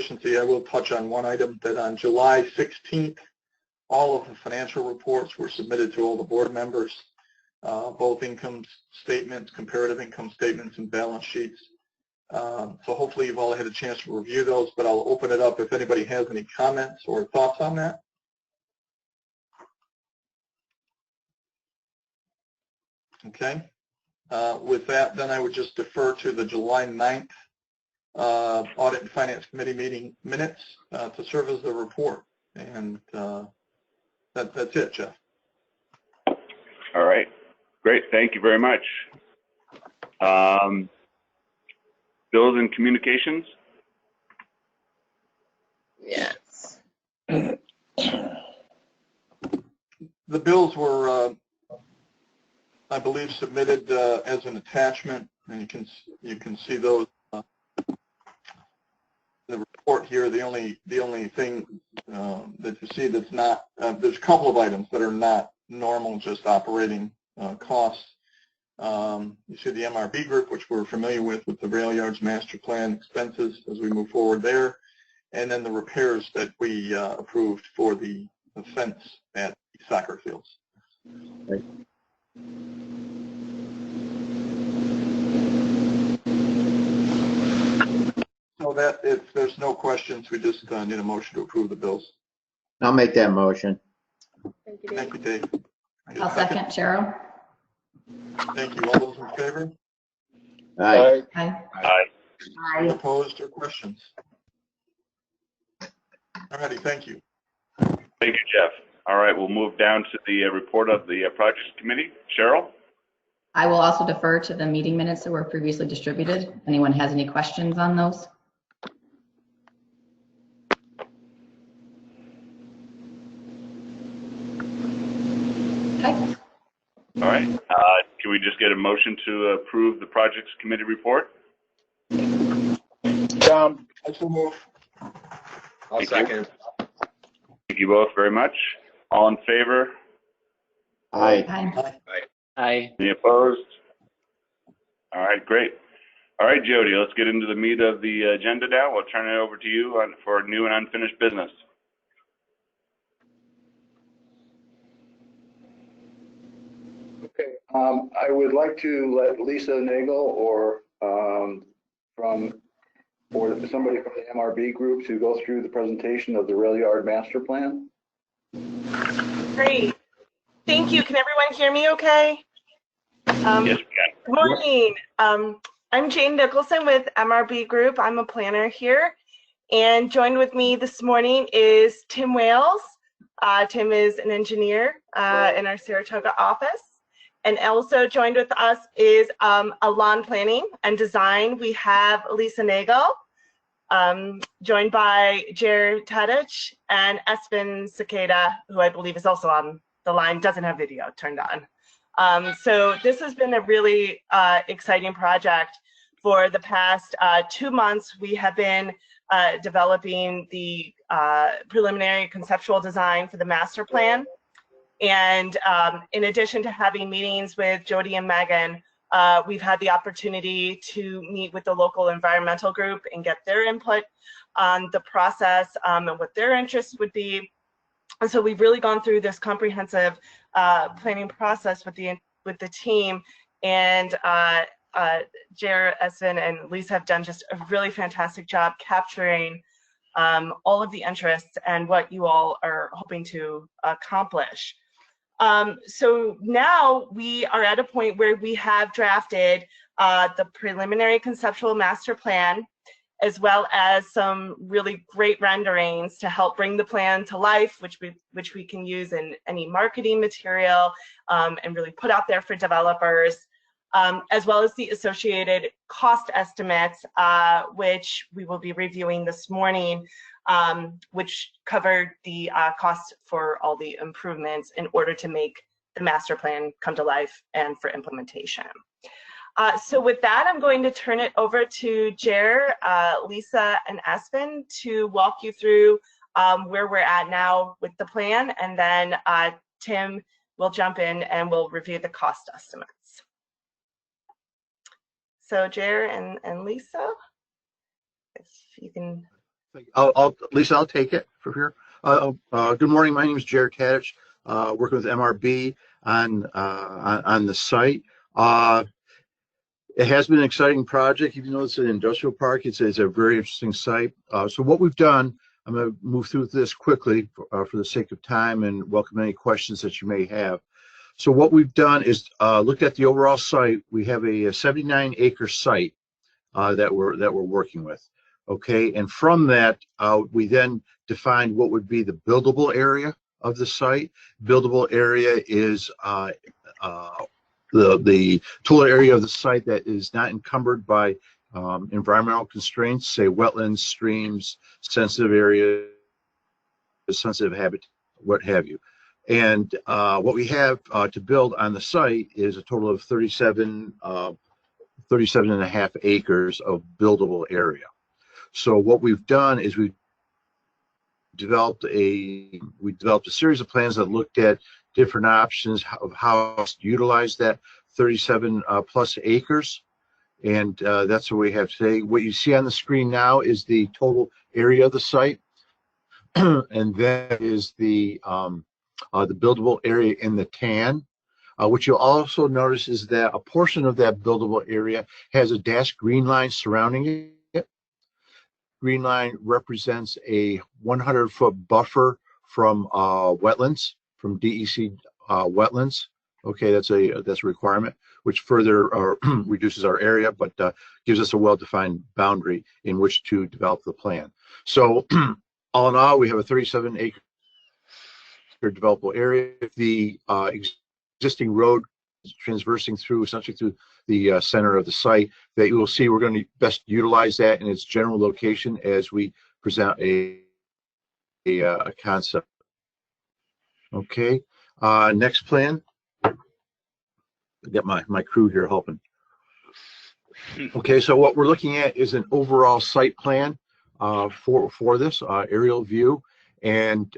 efficiency, I will touch on one item, that on July 16th, all of the financial reports were submitted to all the board members, both income statements, comparative income statements, and balance sheets. So hopefully you've all had a chance to review those, but I'll open it up if anybody has any comments or thoughts on that. Okay. With that, then I would just defer to the July 9th Audit and Finance Committee meeting minutes to serve as the report. And that's it, Jeff. All right. Great. Thank you very much. Bills and communications? Yes. The bills were, I believe, submitted as an attachment, and you can see those in the report here. The only thing that you see that's not, there's a couple of items that are not normal, just operating costs. You see the MRB group, which we're familiar with the rail yards master plan expenses as we move forward there, and then the repairs that we approved for the fence at soccer fields. Right. So that if there's no questions, we just need a motion to approve the bills. I'll make that motion. Thank you, Dave. Thank you, Dave. I'll second, Cheryl. Thank you. All those in favor? Aye. Aye. Aye. Any opposed or questions? All righty, thank you. Thank you, Jeff. All right, we'll move down to the report of the Projects Committee. Cheryl? I will also defer to the meeting minutes that were previously distributed. Anyone has any questions on those? Okay. All right. Can we just get a motion to approve the Projects Committee report? I so move. I'll second. Thank you both very much. All in favor? Aye. Aye. Aye. Any opposed? All right, great. All right, Jody, let's get into the meat of the agenda now. We'll turn it over to you for new and unfinished business. Okay, I would like to let Lisa Nagel or somebody from the MRB group to go through the presentation of the rail yard master plan. Great. Thank you. Can everyone hear me okay? Yes, we can. Good morning. I'm Jane Nicholson with MRB Group. I'm a planner here. And joined with me this morning is Tim Wales. Tim is an engineer in our Saratoga office. And also joined with us is a lawn planning and design. We have Lisa Nagel, joined by Jared Tadich and Espen Cicada, who I believe is also on the line, doesn't have video turned on. So this has been a really exciting project. For the past 2 months, we have been developing the preliminary conceptual design for the master plan. And in addition to having meetings with Jody and Megan, we've had the opportunity to meet with the local environmental group and get their input on the process and what their interests would be. And so we've really gone through this comprehensive planning process with the team. And Jared, Espen, and Lisa have done just a really fantastic job capturing all of the interests and what you all are hoping to accomplish. So now we are at a point where we have drafted the preliminary conceptual master plan, as well as some really great renderings to help bring the plan to life, which we can use in any marketing material and really put out there for developers, as well as the associated cost estimates, which we will be reviewing this morning, which covered the cost for all the improvements in order to make the master plan come to life and for implementation. So with that, I'm going to turn it over to Jer, Lisa, and Espen to walk you through where we're at now with the plan, and then Tim will jump in and we'll review the cost estimates. So Jer and Lisa, if you can Lisa, I'll take it from here. Good morning. My name is Jared Tadich, working with MRB on the site. It has been an exciting project. Even though it's an industrial park, it's a very interesting site. So what we've done, I'm going to move through this quickly for the sake of time and welcome any questions that you may have. So what we've done is looked at the overall site. We have a 79-acre site that we're working with. Okay, and from that, we then defined what would be the buildable area of the site. Buildable area is the total area of the site that is not encumbered by environmental constraints, say wetlands, streams, sensitive areas, sensitive habitat, what have you. And what we have to build on the site is a total of 37 and a half acres of buildable area. So what we've done is we developed a series of plans that looked at different options of how to utilize that 37 plus acres, and that's what we have today. What you see on the screen now is the total area of the site, and that is the buildable area in the tan. What you'll also notice is that a portion of that buildable area has a dashed green line surrounding it. Green line represents a 100-foot buffer from wetlands, from DEC wetlands. Okay, that's a requirement, which further reduces our area, but gives us a well-defined boundary in which to develop the plan. So, all in all, we have a 37-acre developable area. The existing road transversing through, essentially through the center of the site, that you will see we're going to best utilize that in its general location as we present a concept. Okay, next plan. I got my crew here helping. Okay, so what we're looking at is an overall site plan for this aerial view. And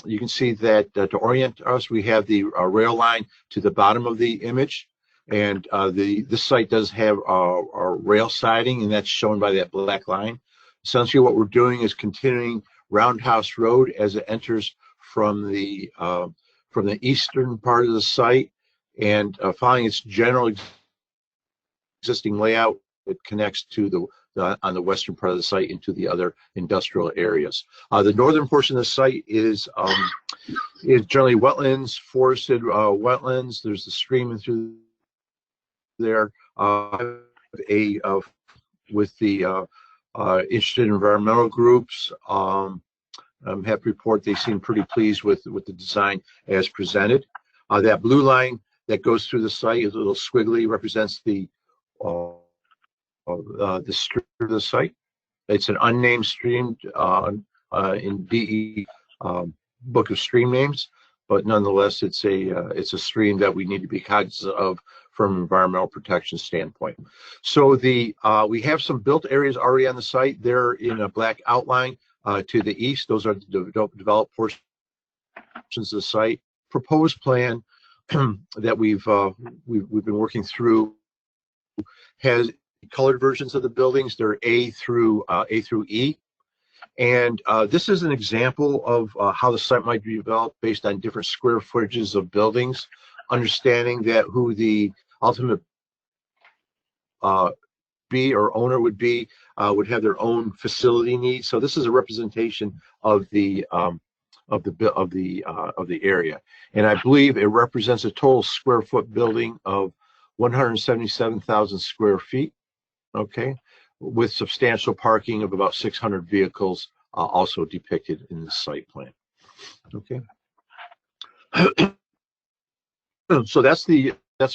you can see that to orient us, we have the rail line to the bottom of the image. And this site does have our rail siding, and that's shown by that black line. Essentially, what we're doing is continuing Roundhouse Road as it enters from the eastern part of the site, and following its general existing layout, it connects to on the western part of the site into the other industrial areas. The northern portion of the site is generally wetlands, forested wetlands. There's the stream through there. With the interested environmental groups, I'm happy to report they seem pretty pleased with the design as presented. That blue line that goes through the site, is a little squiggly, represents the stream of the site. It's an unnamed stream in DE book of stream names, but nonetheless, it's a stream that we need to be cognizant of from an environmental protection standpoint. So we have some built areas already on the site. They're in a black outline to the east. Those are the developed portions of the site. Proposed plan that we've been working through has colored versions of the buildings. They're A through E. And this is an example of how the site might be developed based on different square footages of buildings, understanding that who the ultimate B or owner would be would have their own facility needs. So this is a representation of the area, and I believe it represents a total square foot building of 177,000 square feet. Okay, with substantial parking of about 600 vehicles also depicted in the site plan. Okay, so that's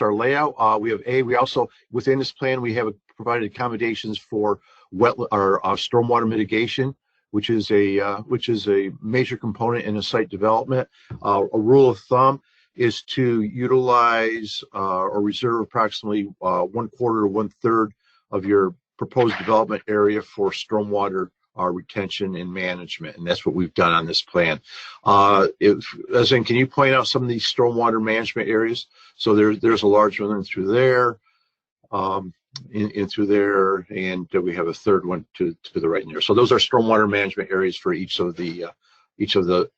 our layout. We also within this plan we have provided accommodations for stormwater mitigation, which is a major component in a site development. A rule of thumb is to utilize or reserve approximately 1/4 to 1/3 of your proposed development area for stormwater retention and management, and that's what we've done on this plan. Can you point out some of these stormwater management areas? So there's a large one through there. in through there, and we have a third one to the right in there. So those are stormwater management areas for each of the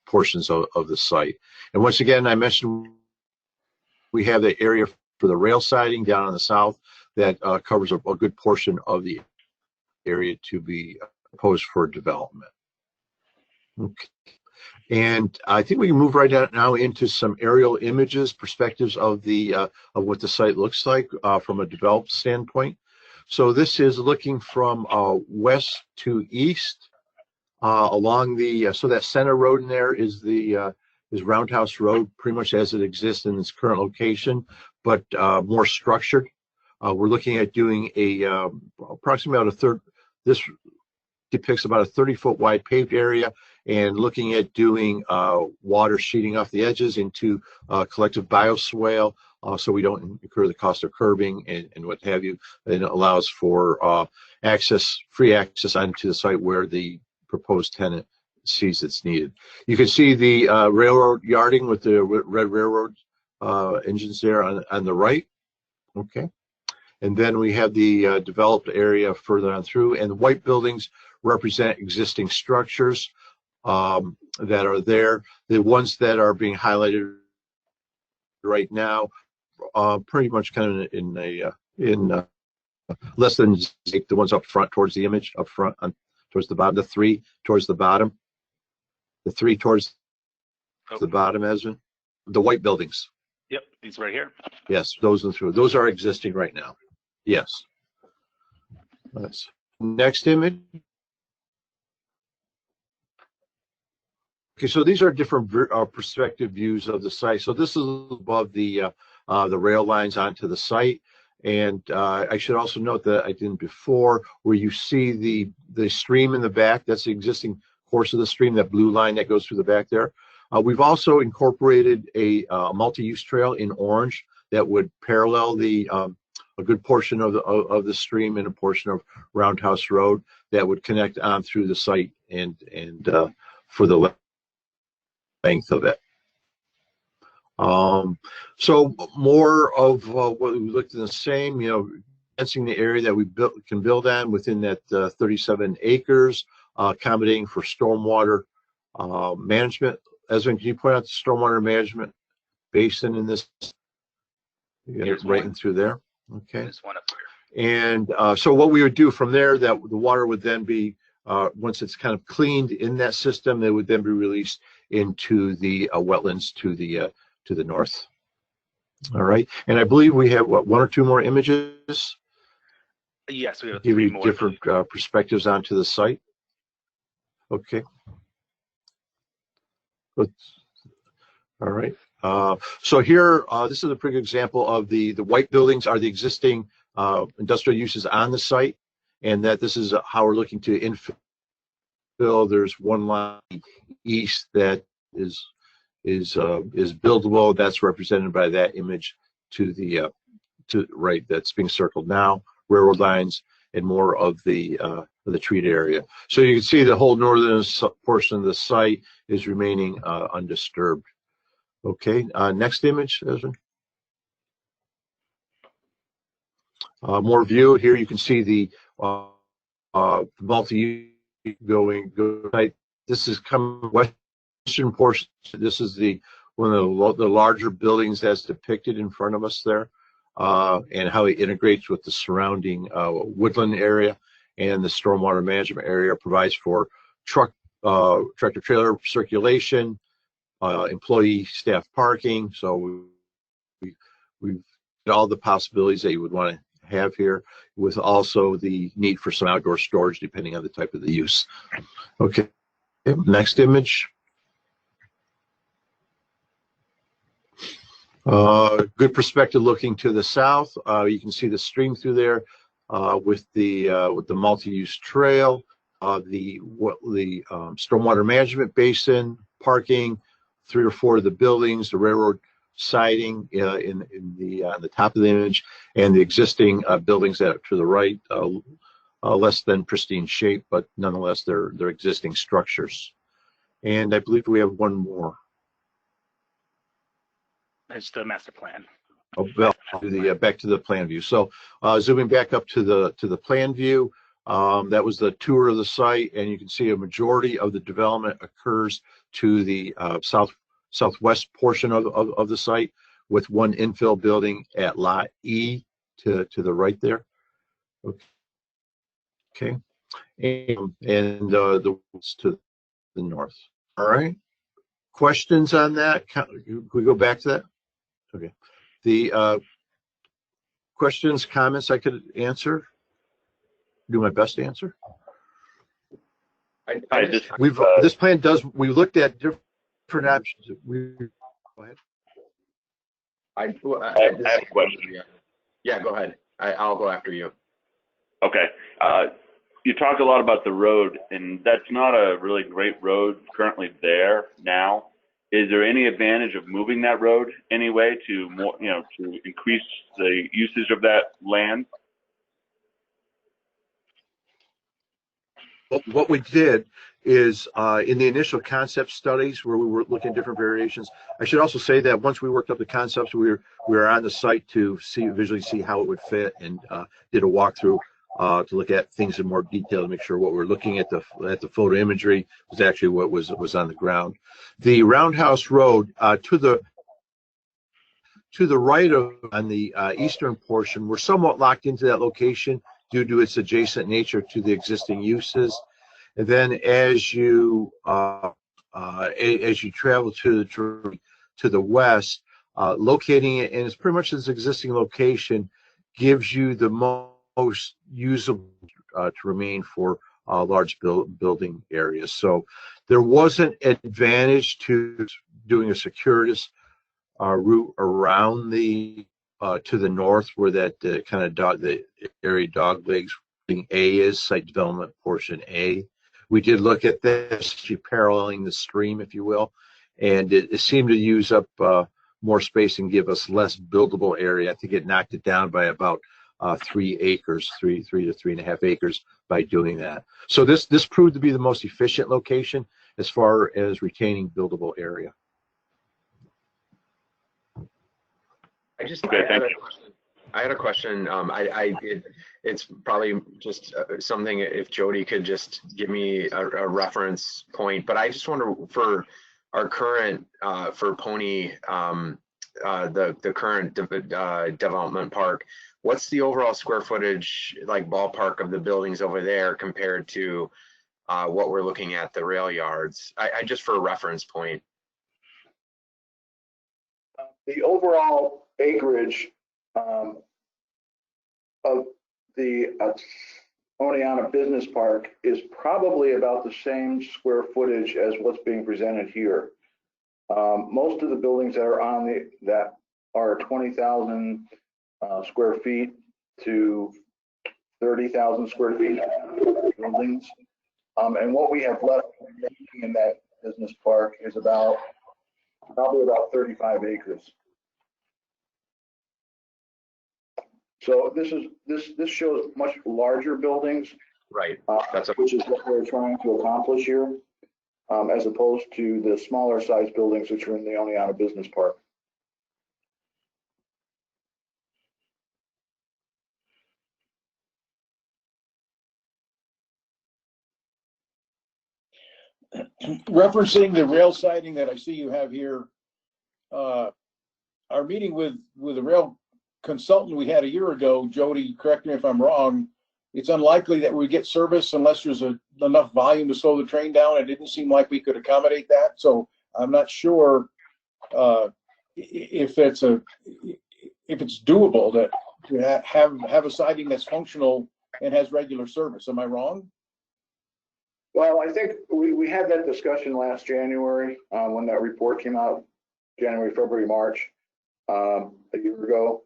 portions of the site. And once again, I mentioned we have the area for the rail siding down on the south that covers a good portion of the area to be proposed for development. Okay. And I think we can move right now into some aerial images, perspectives of what the site looks like from a developed standpoint. So this is looking from west to east along the so that center road in there is is Roundhouse Road, pretty much as it exists in its current location, but more structured. We're looking at doing approximately about a third. This depicts about a 30-foot wide paved area, and looking at doing water sheeting off the edges into collective bioswale, so we don't incur the cost of curbing and what have you. And it allows for free access onto the site where the proposed tenant sees it's needed. You can see the railroad yarding with the red railroad engines there on the right. Okay. And then we have the developed area further on through, and the white buildings represent existing structures that are there. The ones that are being highlighted right now, pretty much kind of in less than the ones up front towards the image, up front towards the bottom, the three towards the bottom, the three towards the bottom, Esvin. The white buildings. Yep, these right here. Yes, those are through. Those are existing right now. Yes. Next image. Okay, so these are different perspective views of the site. So this is above the rail lines onto the site, and I should also note that I didn't before, where you see the stream in the back. That's the existing course of the stream, that blue line that goes through the back there. We've also incorporated a multi-use trail in orange that would parallel a good portion of the stream and a portion of Roundhouse Road that would connect on through the site and for the length of it. So more of what we looked at the same, fencing the area that we can build on within that 37 acres, accommodating for stormwater management. Esvin, can you point out the stormwater management basin in this? You got it right in through there. Okay. There's one up here. And so what we would do from there, that the water would then be, once it's kind of cleaned in that system, it would then be released into the wetlands to the north. All right. And I believe we have, what, one or two more images? Yes, we have give three you more. Different perspectives onto the site. Okay. Good. All right. So here, this is a pretty good example of the white buildings are the existing industrial uses on the site, and that this is how we're looking to infill. There's one line east that is buildable. That's represented by that image to the right. That's being circled now. Railroad lines and more of the treated area. So you can see the whole northern portion of the site is remaining undisturbed. Okay, next image, Esvin. More view here. You can see the multi going. This is coming western portion. This is one of the larger buildings that's depicted in front of us there, and how it integrates with the surrounding woodland area, and the stormwater management area provides for tractor trailer circulation, employee staff parking. So we've got all the possibilities that you would want to have here, with also the need for some outdoor storage depending on the type of the use. Okay, next image. Good perspective looking to the south. You can see the stream through there with the multi-use trail, the stormwater management basin, parking, 3 or 4 of the buildings, the railroad siding on the top of the image, and the existing buildings that are to the right, less than pristine shape, but nonetheless they're existing structures. And I believe we have one more. It's the master plan. back to the plan view. So zooming back up to the plan view, that was the tour of the site, and you can see a majority of the development occurs to the southwest portion of the site, with one infill building at Lot E to the right there. Okay, and the west to the north. All right. Questions on that? Can we go back to that? Okay. The questions, comments I could answer? Do my best to answer. This plan does. We looked at different options. Go ahead. I have a question. Yeah, go ahead. I'll go after you. Okay. You talked a lot about the road, and that's not a really great road currently there now. Is there any advantage of moving that road anyway to more, to increase the usage of that land? What we did is in the initial concept studies where we were looking at different variations. I should also say that once we worked up the concepts, we were on the site to visually see how it would fit, and did a walkthrough to look at things in more detail to make sure what we're looking at the photo imagery was actually what was on the ground. The Roundhouse Road to the right of on the eastern portion, we're somewhat locked into that location due to its adjacent nature to the existing uses. And then as you travel to the west, locating it, and it's pretty much its existing location, gives you the most usable to remain for large building areas. So there was an advantage to doing a circuitous route around the to the north, where that kind of the area dog legs being A is site development portion A. We did look at this, paralleling the stream, if you will, and it seemed to use up more space and give us less buildable area. I think it knocked it down by about 3 acres, 3 to 3.5 acres by doing that. So this proved to be the most efficient location as far as retaining buildable area. I had a question. It's probably just something if Jody could just give me a reference point, but I just wonder for our current for Pony, the current development park, what's the overall square footage, like ballpark, of the buildings over there compared to what we're looking at the rail yards? I just for a reference point. The overall acreage of the Oneonta Business Park is probably about the same square footage as what's being presented here. Most of the buildings that are on that are 20,000 square feet to 30,000 square feet buildings. And what we have left in that business park is probably about 35 acres. So this shows much larger buildings, right? Which is what we're trying to accomplish here, as opposed to the smaller size buildings which are in the Oneonta Business Park. Referencing the rail siding that I see you have here, our meeting with the rail consultant we had a year ago, Jody, correct me if I'm wrong, it's unlikely that we get service unless there's enough volume to slow the train down. It didn't seem like we could accommodate that. So I'm not sure if it's doable to have a siding that's functional and has regular service. Am I wrong? Well, I think we had that discussion last January when that report came out, January, February, March, a year ago.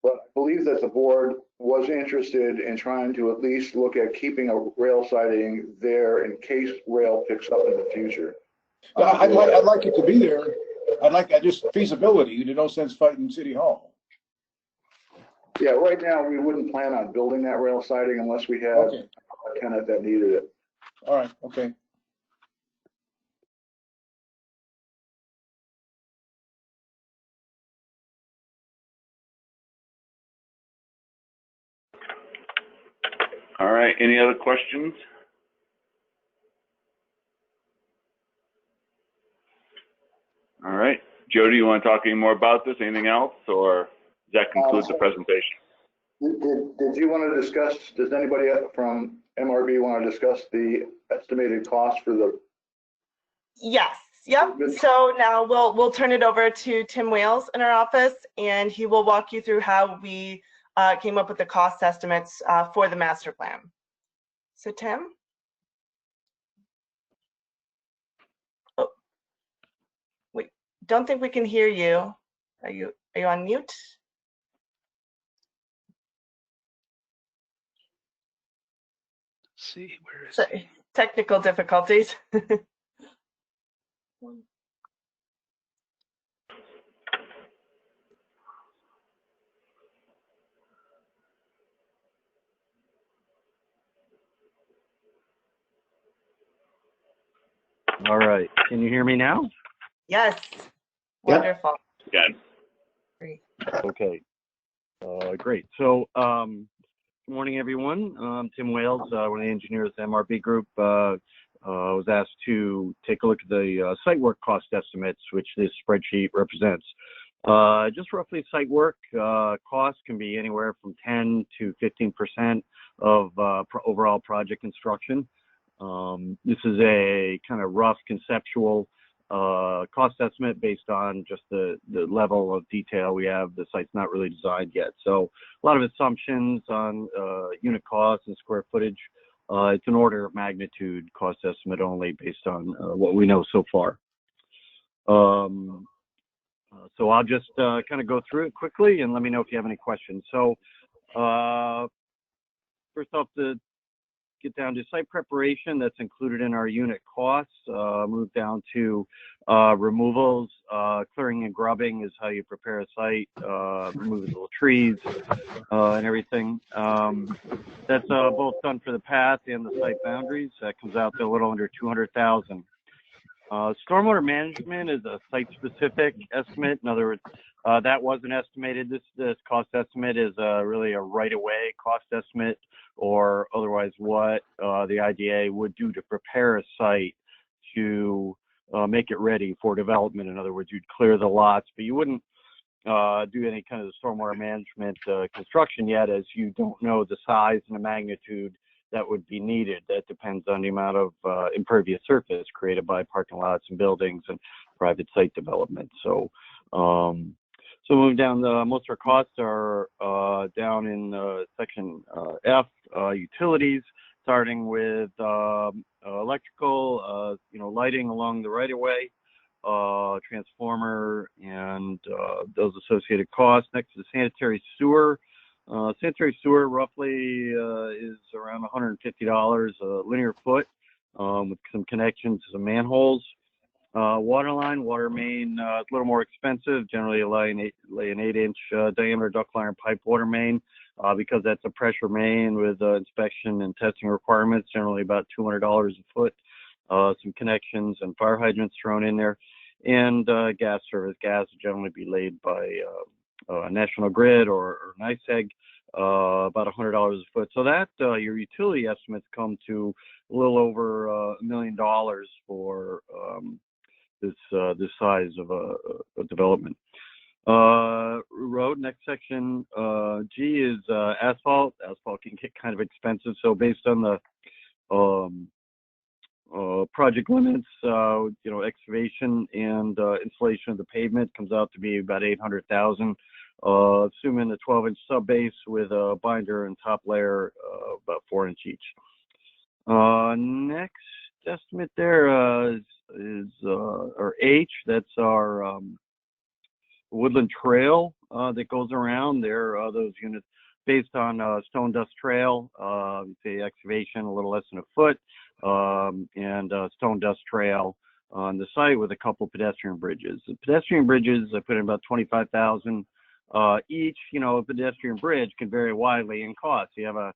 But I believe that the board was interested in trying to at least look at keeping a rail siding there in case rail picks up in the future. I'd like it to be there. Just feasibility. You no sense fighting City Hall. Yeah, right now we wouldn't plan on building that rail siding unless we had a tenant that needed it. All right. Okay. All right, any other questions? All right, Jody, you want to talk any more about this? Anything else, or does that conclude the presentation? Did you want to discuss, does anybody from MRB want to discuss the estimated cost for the? Yes. Yep. So now we'll turn it over to Tim Wales in our office, and he will walk you through how we came up with the cost estimates for the master plan. So Tim. Oh, wait. Don't think we can hear you. Are you on mute? Let's see, where is Sorry. Technical difficulties. All right. Can you hear me now? Yes. Yep. Wonderful. Again. Great. Okay. Great. So, good morning, everyone. I'm Tim Wales, one of the engineers at MRB Group. Was asked to take a look at the site work cost estimates, which this spreadsheet represents. Just roughly, site work costs can be anywhere from 10 to 15% of overall project construction. This is a kind of rough conceptual cost estimate based on just the level of detail we have. The site's not really designed yet. So a lot of assumptions on unit costs and square footage. It's an order of magnitude cost estimate only based on what we know so far. So I'll just kind of go through it quickly and let me know if you have any questions. So first off, to get down to site preparation, that's included in our unit costs. Move down to removals. Clearing and grubbing is how you prepare a site, removing little trees and everything. That's both done for the path and the site boundaries. That comes out to a little under $200,000. Stormwater management is a site-specific estimate. In other words, that wasn't estimated. This cost estimate is really a right-of-way cost estimate, or otherwise what the IDA would do to prepare a site to make it ready for development. In other words, you'd clear the lots, but you wouldn't do any kind of stormwater management construction yet, as you don't know the size and the magnitude that would be needed. That depends on the amount of impervious surface created by parking lots and buildings and private site development. So, so moving down, most of our costs are down in section F, utilities, starting with electrical, lighting along the right-of-way, transformer, and those associated costs. Next is sanitary sewer. Sanitary sewer roughly is around $150 a linear foot, with some connections to some manholes. Water line, water main, a little more expensive. Generally, lay an 8-inch diameter ductile iron pipe water main, because that's a pressure main with inspection and testing requirements. Generally, about $200 a foot. Some connections and fire hydrants thrown in there, and gas service. Gas will generally be laid by National Grid or NYSEG, about $100 a foot. So that your utility estimates come to a little over $1 million for this size of a development. Road, next section G is asphalt. Asphalt can get kind of expensive, so based on the project limits, excavation and installation of the pavement comes out to be about $800,000. Assuming a 12-inch sub base with a binder and top layer, about 4-inch each. Next estimate there is our H. That's our woodland trail that goes around there. Those units based on stone dust trail, say excavation a little less than a foot, and stone dust trail on the site with a couple pedestrian bridges. The pedestrian bridges, I put in about $25,000 each. A pedestrian bridge can vary widely in cost. You have a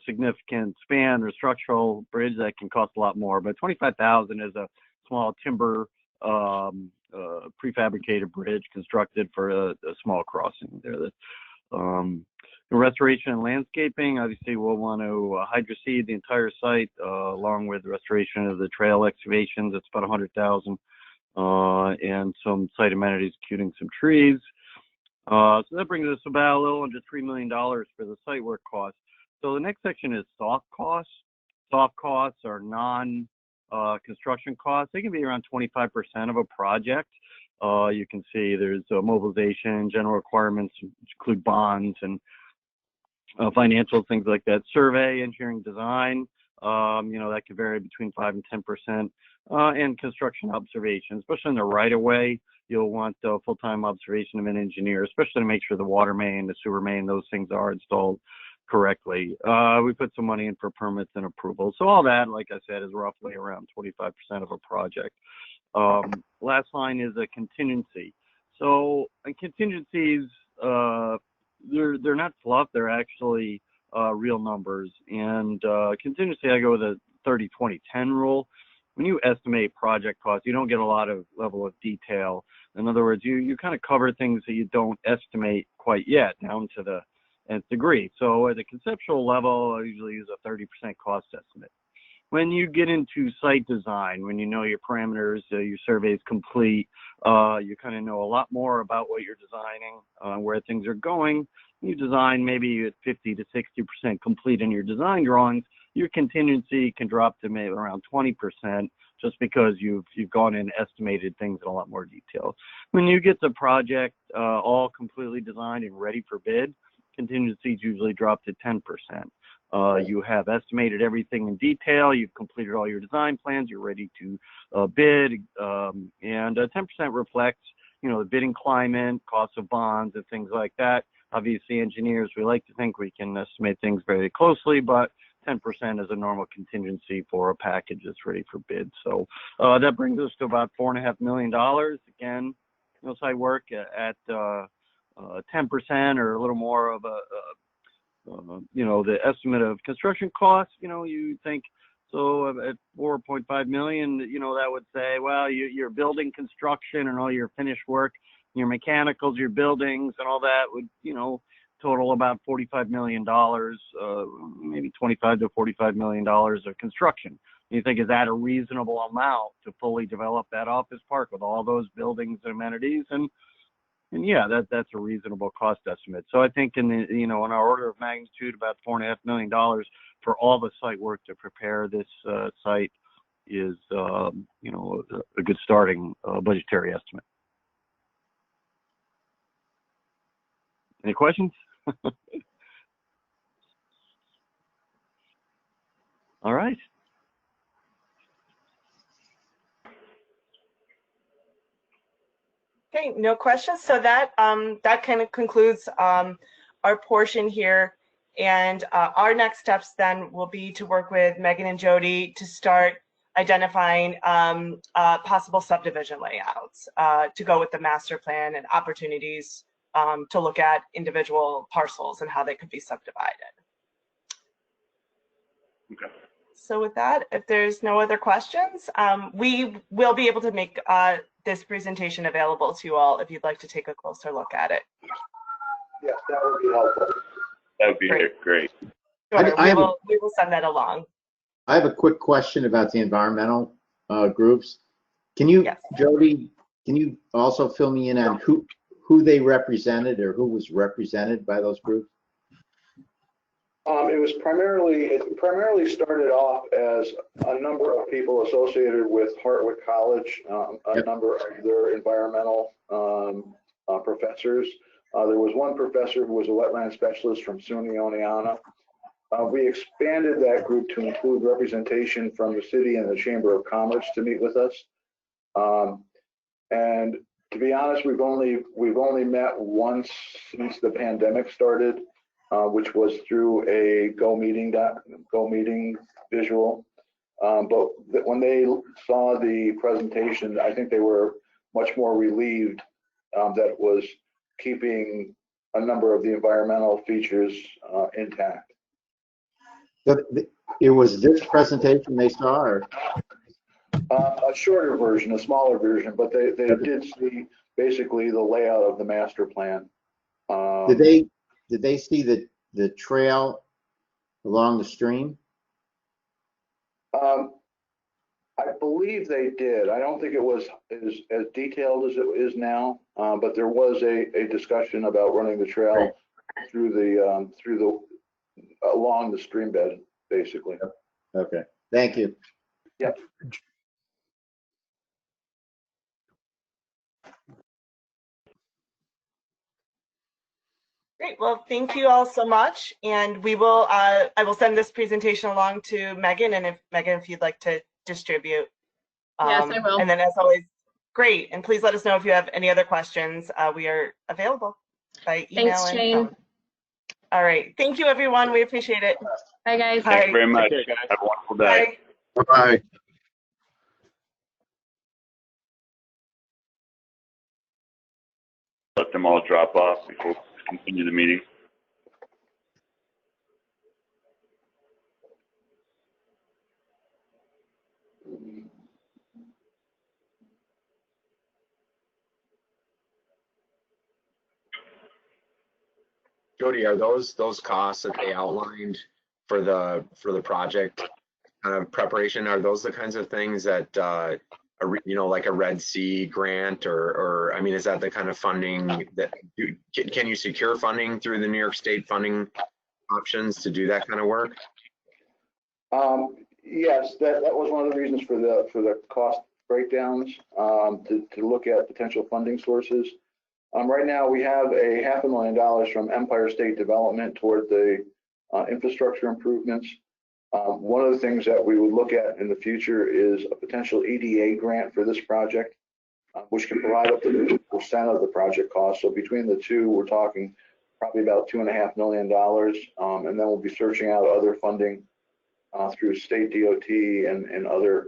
significant span or structural bridge that can cost a lot more, but $25,000 is a small timber prefabricated bridge constructed for a small crossing there. The restoration and landscaping, obviously we'll want to hydroseed the entire site along with the restoration of the trail excavations. It's about $100,000 and some site amenities, including some trees. So that brings us about a little under $3 million for the site work costs. So the next section is soft costs. Soft costs are non-construction costs. They can be around 25% of a project. You can see there's mobilization, general requirements, which include bonds and financial things like that. Survey, engineering, design, that could vary between 5 and 10%. And construction observation, especially in the right of way. You'll want full-time observation of an engineer, especially to make sure the water main, the sewer main, those things are installed correctly. We put some money in for permits and approvals. So all that, like I said, is roughly around 25% of a project. Last line is a contingency. So contingencies, they're not fluff, they're actually real numbers. And contingency, I go with a 30-20-10 rule. When you estimate project costs, you don't get a lot of level of detail. In other words, you kind of cover things that you don't estimate quite yet down to the nth degree. So at a conceptual level, I usually use a 30% cost estimate. When you get into site design, when you know your parameters, your survey is complete, you kind of know a lot more about what you're designing, where things are going. You design maybe at 50 to 60% complete in your design drawings. Your contingency can drop to maybe around 20% just because you've gone in and estimated things in a lot more detail. When you get the project all completely designed and ready for bid, contingencies usually drop to 10%. You have estimated everything in detail, you've completed all your design plans, you're ready to bid, and 10% reflects, the bidding climate, cost of bonds and things like that. Obviously, engineers, we like to think we can estimate things very closely, but 10% is a normal contingency for a package that's ready for bid. So that brings us to about $4.5 million. Again, site work at 10% or a little more of the estimate of construction costs. You think, so at 4.5 million, that would say, well, your building construction and all your finished work, your mechanicals, your buildings and all that would, total about $45 million, maybe $25 to $45 million of construction. You think, is that a reasonable amount to fully develop that office park with all those buildings and amenities? And yeah, that's a reasonable cost estimate. So I think in our order of magnitude, about $4.5 million for all the site work to prepare this site is, a good starting budgetary estimate. Any questions? All right. Okay, no questions. So that kind of concludes our portion here. And our next steps then will be to work with Megan and Jody to start identifying possible subdivision layouts to go with the master plan and opportunities to look at individual parcels and how they could be subdivided. Okay. So with that, if there's no other questions, we will be able to make this presentation available to you all if you'd like to take a closer look at it. Yes, that would be helpful. That would be great. Sure, we will send that along. I have a quick question about the environmental groups. Can you, yes. Jody, can you also fill me in on who they represented or who was represented by those groups? It primarily started off as a number of people associated with Hartwick College, a number of their environmental professors. There was one professor who was a wetland specialist from SUNY Oneonta. We expanded that group to include representation from the city and the Chamber of Commerce to meet with us. And to be honest, we've only met once since the pandemic started, which was through a GoToMeeting visual. But when they saw the presentation, I think they were much more relieved that it was keeping a number of the environmental features intact. But it was this presentation they saw, or? A shorter version, a smaller version, but they did see basically the layout of the master plan. Did they see the the trail along the stream? I believe they did. I don't think it was as detailed as it is now, but there was a discussion about running the trail through the along the stream bed, basically. Okay, thank you. Yep. Great. Well, thank you all so much. And we will, I will send this presentation along to Megan. And if Megan, if you'd like to distribute. Yes, I will. And then as always, great. And please let us know if you have any other questions. We are available by email. Thanks, and Jane. phone. All right. Thank you, everyone. We appreciate it. Bye, guys. Thank Bye. you very much. Okay, guys. Have a wonderful day. Bye. Bye. Let them all drop off before we continue the meeting. Jody, are those costs that they outlined for the project preparation, are those the kinds of things that like a Red Sea grant or I mean, is that the kind of funding that can you secure funding through the New York State funding options to do that kind of work? Yes, that was one of the reasons for the cost breakdowns, to look at potential funding sources. Right now, we have a $500,000 from Empire State Development toward the infrastructure improvements. One of the things that we would look at in the future is a potential EDA grant for this project, which can provide up to 50% of the project cost. So between the two, we're talking probably about $2.5 million. And then we'll be searching out other funding through state DOT and other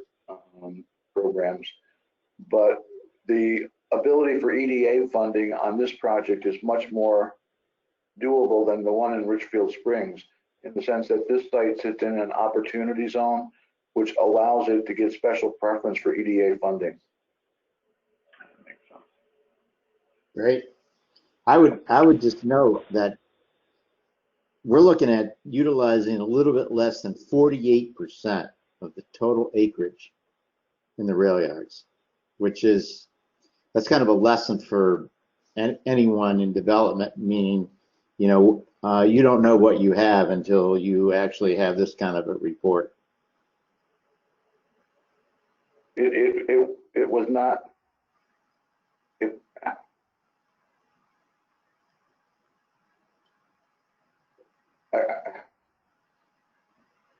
programs. But the ability for EDA funding on this project is much more doable than the one in Richfield Springs, in the sense that this site sits in an opportunity zone, which allows it to get special preference for EDA funding. Great. I would just note that we're looking at utilizing a little bit less than 48% of the total acreage in the rail yards, that's kind of a lesson for anyone in development, meaning, you don't know what you have until you actually have this kind of a report. It was not. That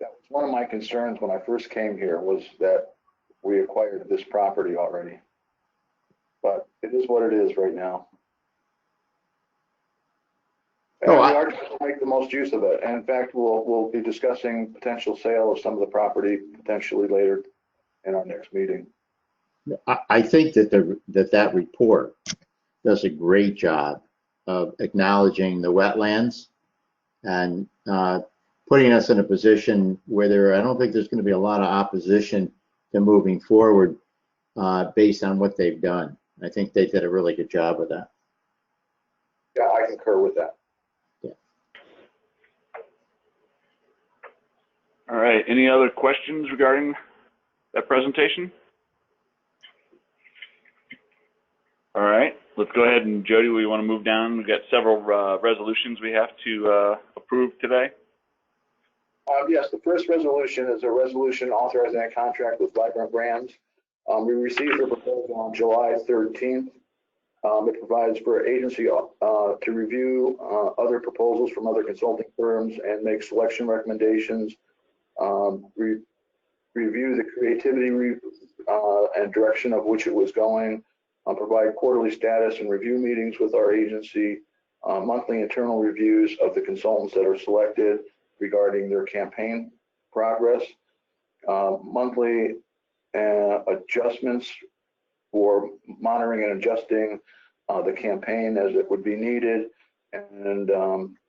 was one of my concerns when I first came here, was that we acquired this property already. But it is what it is right now. And we are trying to make the most use of it. And in fact, we'll be discussing potential sale of some of the property potentially later in our next meeting. I think that that report does a great job of acknowledging the wetlands and putting us in a position where I don't think there's going to be a lot of opposition to moving forward based on what they've done. I think they did a really good job with that. Yeah, I concur with that. Yeah. All right. Any other questions regarding that presentation? All right. Let's go ahead and Jody, we want to move down. We've got several resolutions we have to approve today. Yes, the first resolution is a resolution authorizing a contract with Vibrant Brands. We received a proposal on July 13th. It provides for agency to review other proposals from other consulting firms and make selection recommendations, review the creativity and direction of which it was going, provide quarterly status and review meetings with our agency, monthly internal reviews of the consultants that are selected regarding their campaign progress, monthly adjustments for monitoring and adjusting the campaign as it would be needed, and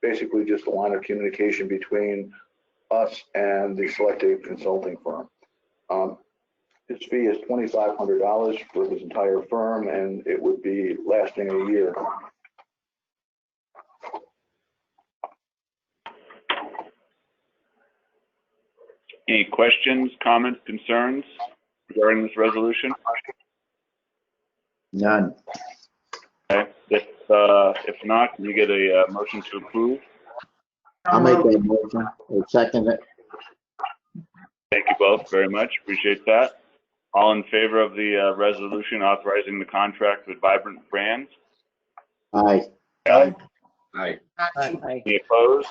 basically just a line of communication between us and the selected consulting firm. His fee is $2,500 for his entire firm, and it would be lasting a year. Any questions, comments, concerns regarding this resolution? None. Okay. If not, can you get a motion to approve? I'll make that motion or second it. Thank you both very much. Appreciate that. All in favor of the resolution authorizing the contract with Vibrant Brands? Aye. Aye. Aye. Any opposed?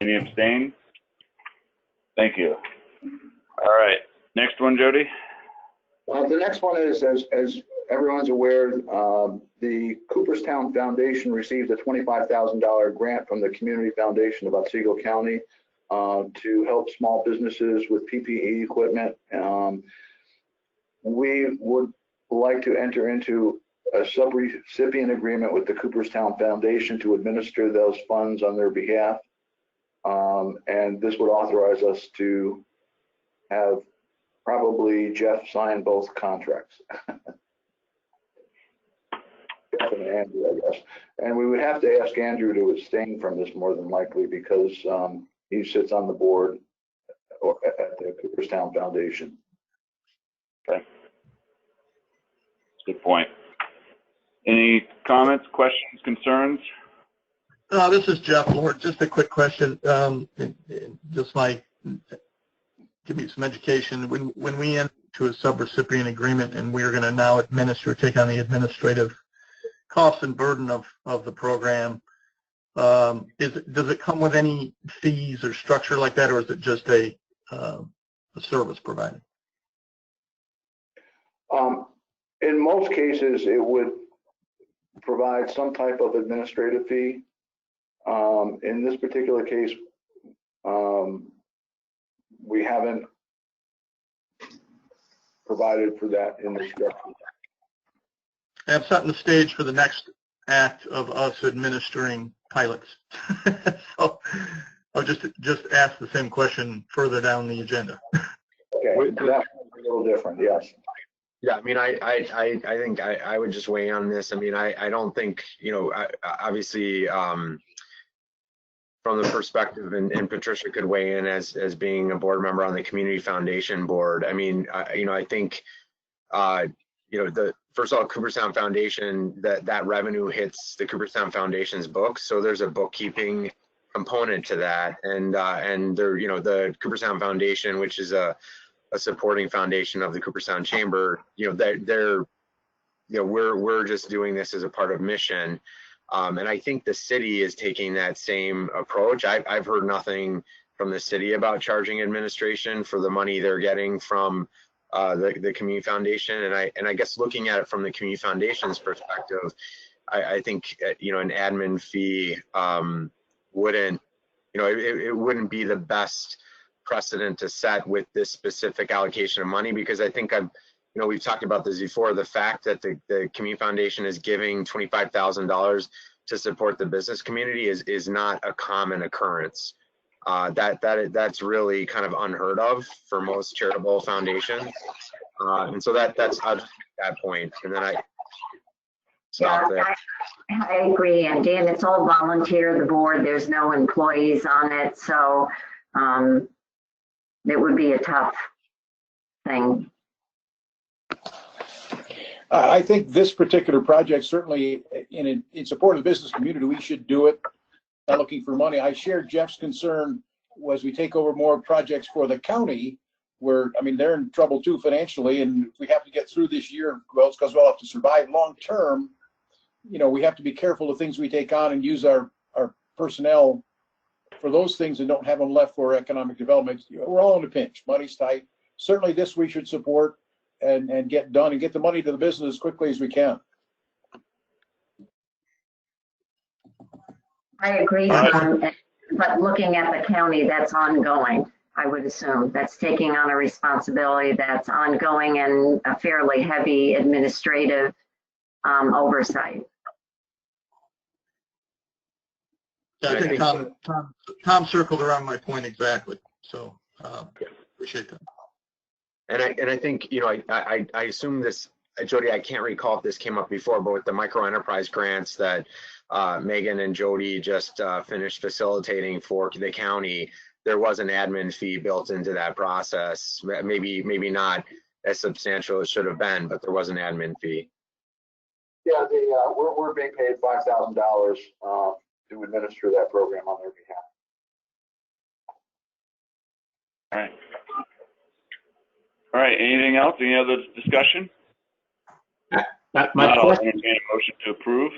Any abstain? Thank you. All right. Next one, Jody. The next one is, as everyone's aware, the Cooperstown Foundation received a $25,000 grant from the Community Foundation of Otsego County to help small businesses with PPE equipment. We would like to enter into a subrecipient agreement with the Cooperstown Foundation to administer those funds on their behalf. And this would authorize us to have probably Jeff sign both contracts. Jeff and Andrew, I guess. And we would have to ask Andrew to abstain from this more than likely because he sits on the board at the Cooperstown Foundation. Okay. Good point. Any comments, questions, concerns? This is Jeff Lord. Just a quick question. Just like give me some education. When we enter into a subrecipient agreement and we're going to now take on the administrative costs and burden of the program, does it come with any fees or structure like that, or is it just a service provided? In most cases, it would provide some type of administrative fee. In this particular case, we haven't provided for that in the structure. I'm setting the stage for the next act of us administering pilots. So I'll just ask the same question further down the agenda. Okay, that's a little different, yes. Yeah, I mean, I think I would just weigh on this. I mean, I don't think, you know, obviously, from the perspective, and Patricia could weigh in as being a board member on the Community Foundation board. I mean, you know, I think, you know, first of all, Cooperstown Foundation, that revenue hits the Cooperstown Foundation's books, so there's a bookkeeping component to that, and there, you know, the Cooperstown Foundation, which is a supporting foundation of the Cooperstown Chamber, you know, they're, you know, we're just doing this as a part of mission. And I think the city is taking that same approach. I've heard nothing from the city about charging administration for the money they're getting from the Community Foundation. And I guess looking at it from the Community Foundation's perspective, I think, you know, an admin fee wouldn't, you know, it wouldn't be the best precedent to set with this specific allocation of money, because I think you know, we've talked about this before, the fact that the Community Foundation is giving $25,000 to support the business community is not a common occurrence. That's really kind of unheard of for most charitable foundations. And so that's I'll just make that point, and then I stop there. I agree, and Dan, it's all volunteer, the board, there's no employees on it, so it would be a tough thing. I think this particular project, certainly in support of the business community, we should do it. Not looking for money. I share Jeff's concern as we take over more projects for the county, where, I mean, they're in trouble too financially, and if we have to get through this year, well, it's because we'll have to survive long term. You know, we have to be careful of things we take on and use our personnel for those things and don't have them left for economic development. We're all in a pinch. Money's tight. Certainly this we should support and get done and get the money to the business as quickly as we can. I agree, but looking at the county, that's ongoing. I would assume that's taking on a responsibility that's ongoing and a fairly heavy administrative oversight. Yeah, I think Tom circled around my point exactly. So appreciate that. And I think, you know, I assume this, Jody, I can't recall if this came up before, but with the micro enterprise grants that Megan and Jody just finished facilitating for the county, there was an admin fee built into that process. Maybe not as substantial as should have been, but there was an admin fee. Yeah, we're being paid $5,000 to administer that program on their behalf. All right. All right. Anything else? Any other discussion? My Not, I'll question, entertain a motion to approve.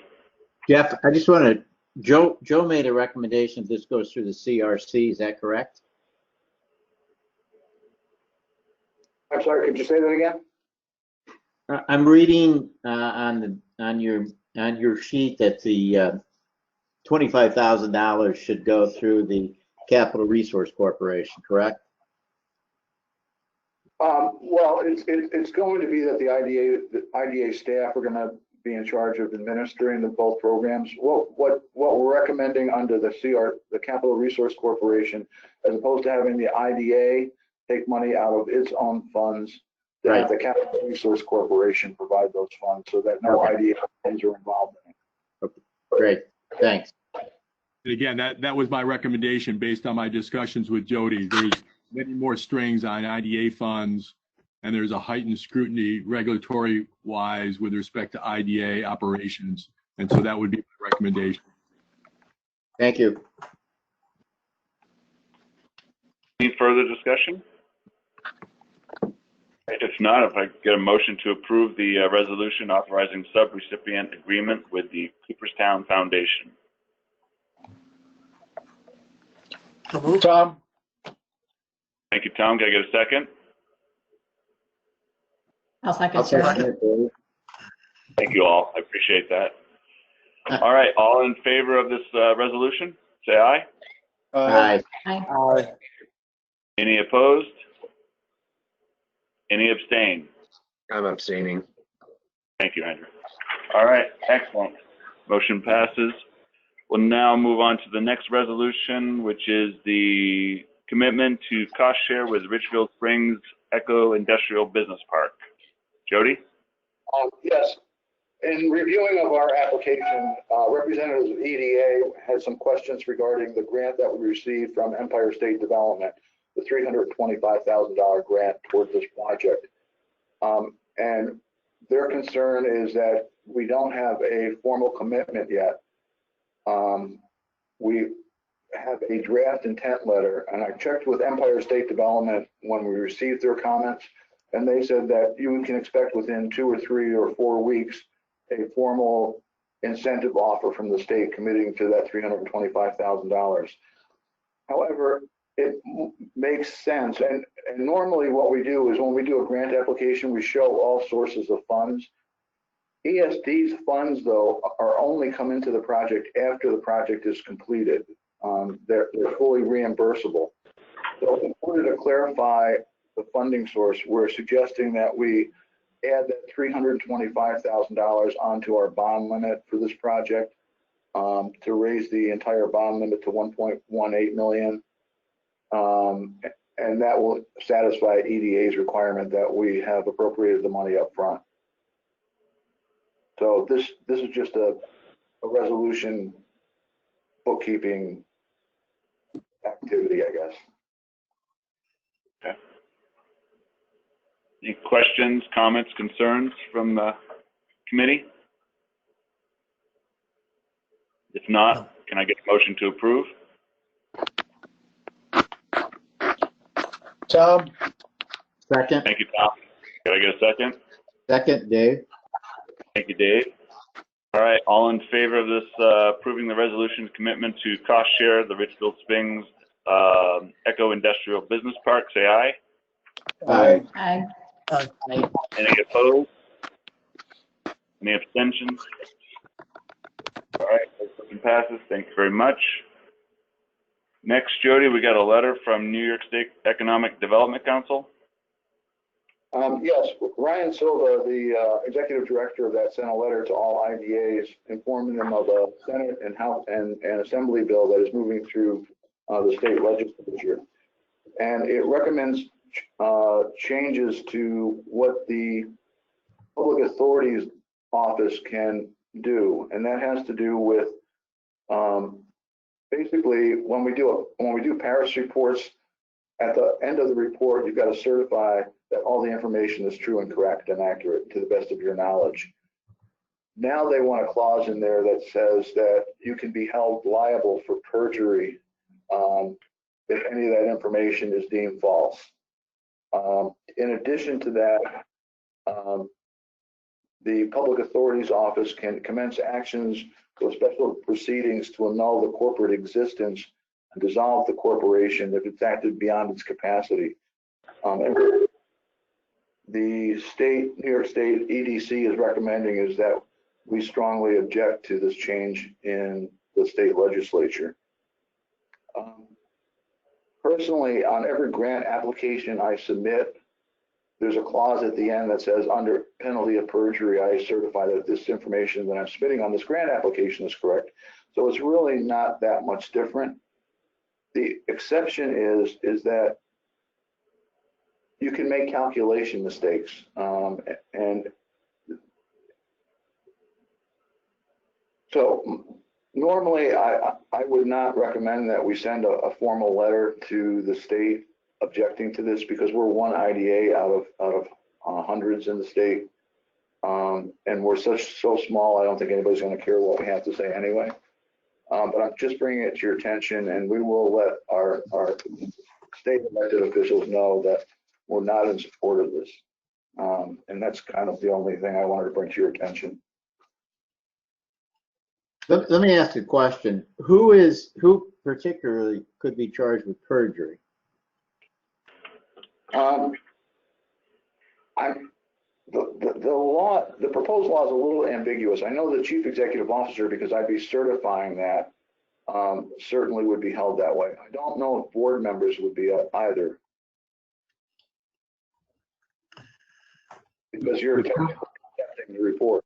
Jeff, I just want to, Joe made a recommendation this goes through the CRC, is that correct? I'm sorry, could you say that again? I'm reading on your sheet that the $25,000 should go through the Capital Resource Corporation, correct? Well, it's going to be that the IDA staff are going to be in charge of administering both programs. What we're recommending under the Capital Resource Corporation, as opposed to having the IDA take money out of its own funds, to have the Capital Resource Corporation provide those funds so that no IDA funds are involved in it. Okay. Great, thanks. And again, that was my recommendation based on my discussions with Jody. There's many more strings on IDA funds, and there's a heightened scrutiny regulatory wise with respect to IDA operations. And so that would be my recommendation. Thank you. Any further discussion? If not, if I get a motion to approve the resolution authorizing subrecipient agreement with the Cooperstown Foundation. Tom? Thank you, Tom. Can I get a second? I'll second, sir. Thank you all. I appreciate that. All right. All in favor of this resolution, say aye. Aye. Aye. Any opposed? Any abstain? I'm abstaining. Thank you, Andrew. All right. Excellent. Motion passes. We'll now move on to the next resolution, which is the commitment to cost share with Richfield Springs Eco Industrial Business Park. Jody? Yes. In reviewing of our application, representatives of EDA had some questions regarding the grant that we received from Empire State Development, the $325,000 grant towards this project. And their concern is that we don't have a formal commitment yet. We have a draft intent letter, and I checked with Empire State Development when we received their comments, and they said that you can expect within 2 or 3 or 4 weeks a formal incentive offer from the state committing to that $325,000. However, it makes sense, and normally what we do is when we do a grant application, we show all sources of funds. ESD's funds, though, are only come into the project after the project is completed. They're fully reimbursable. So in order to clarify the funding source, we're suggesting that we add that $325,000 onto our bond limit for this project to raise the entire bond limit to $1.18 million. And that will satisfy EDA's requirement that we have appropriated the money up front. So this is just a resolution bookkeeping activity, I guess. Okay. Any questions, comments, concerns from the committee? If not, can I get a motion to approve? Tom? Second. Thank you, Tom. Can I get a second? Second, Dave. Thank you, Dave. All right, all in favor of this approving the resolution commitment to cost share the Richfield Springs Eco Industrial Business Park, say aye. Aye. Aye. Any opposed? Any abstentions? All right, motion passes. Thank you very much. Next, Jody, we got a letter from New York State Economic Development Council. Yes, Ryan Silva, the executive director of that, sent a letter to all IDAs informing them of a Senate and House and Assembly bill that is moving through the state legislature. And it recommends changes to what the Public Authorities Office can do. And that has to do with basically, when we do Paris reports, at the end of the report, you've got to certify that all the information is true and correct and accurate to the best of your knowledge. Now they want a clause in there that says that you can be held liable for perjury if any of that information is deemed false. In addition to that, the Public Authorities Office can commence actions or special proceedings to annul the corporate existence and dissolve the corporation if it's acted beyond its capacity. And the New York State EDC is recommending is that we strongly object to this change in the state legislature. Personally, on every grant application I submit, there's a clause at the end that says, under penalty of perjury, I certify that this information that I'm submitting on this grant application is correct. So it's really not that much different. The exception is that you can make calculation mistakes. And so normally I would not recommend that we send a formal letter to the state objecting to this, because we're one IDA out of hundreds in the state, and we're so small. I don't think anybody's going to care what we have to say anyway. But I'm just bringing it to your attention, and we will let our state elected officials know that we're not in support of this. And that's kind of the only thing I wanted to bring to your attention. Let me ask a question. Who particularly could be charged with perjury? The proposed law is a little ambiguous. I know the chief executive officer, because I'd be certifying that, certainly would be held that way. I don't know if board members would be either, because you're accepting the report.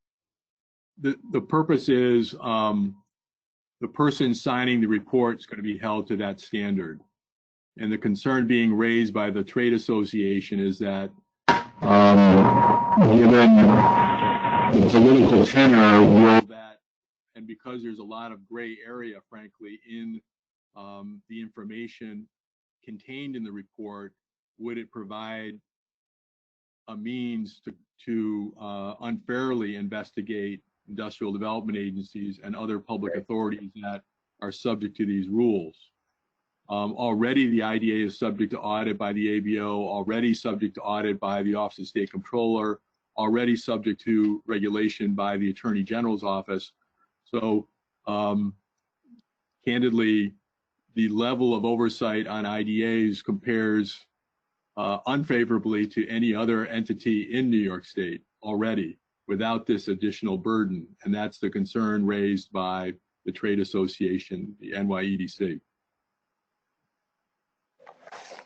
The purpose is the person signing the report is going to be held to that standard. And the concern being raised by the trade association is that given the political tenor, will that, and because there's a lot of gray area, frankly, in the information contained in the report, would it provide a means to unfairly investigate industrial development agencies and other public authorities that are subject to these rules? Already the IDA is subject to audit by the ABO, already subject to audit by the Office of State Comptroller, already subject to regulation by the Attorney General's office. So candidly, the level of oversight on IDAs compares unfavorably to any other entity in New York State already without this additional burden. And that's the concern raised by the trade association, the NYEDC.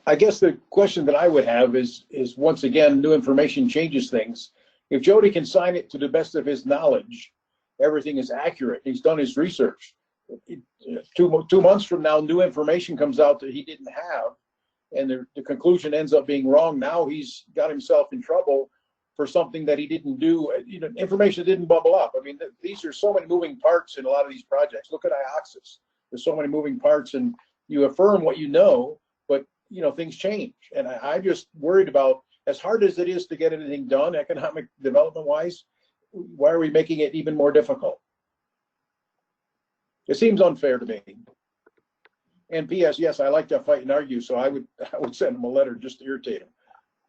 I guess the question that I would have is once again, new information changes things. If Jody can sign it to the best of his knowledge, everything is accurate, he's done his research. 2 months from now, new information comes out that he didn't have, and the conclusion ends up being wrong. Now he's got himself in trouble for something that he didn't do. You know, information didn't bubble up. I mean, these are so many moving parts in a lot of these projects. Look at IOXIS. There's so many moving parts, and you affirm what you know, but you know, things change. And I'm just worried about, as hard as it is to get anything done economic development wise, why are we making it even more difficult? It seems unfair to me. And P.S. yes, I like to fight and argue, so I would send him a letter just to irritate him.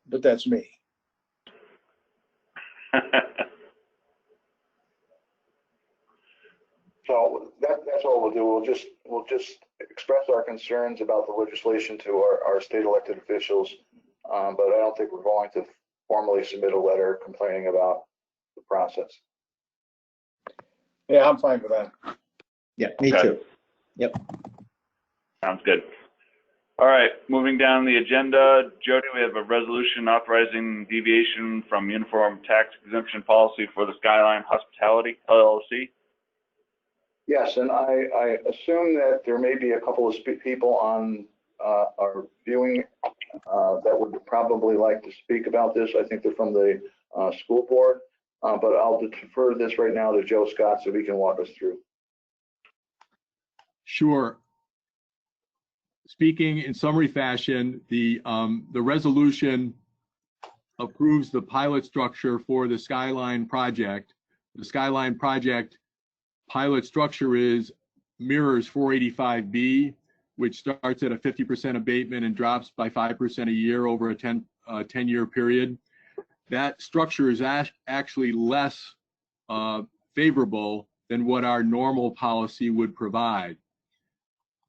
But that's me. So that's all we'll do. We'll just express our concerns about the legislation to our state elected officials, but I don't think we're going to formally submit a letter complaining about the process. Yeah, I'm fine with that. Yeah, me too. Yep. Sounds good. All right, moving down the agenda, Jody, we have a resolution authorizing deviation from uniform tax exemption policy for the Skyline Hospitality LLC. Yes, and I assume that there may be a couple of people on our viewing that would probably like to speak about this. I think they're from the school board, but I'll defer this right now to Joe Scott so he can walk us through. Sure. speaking in summary fashion, the resolution approves the pilot structure for the Skyline project. The Skyline project pilot structure mirrors 485B, which starts at a 50% abatement and drops by 5% a year over a 10-year period. That structure is actually less favorable than what our normal policy would provide.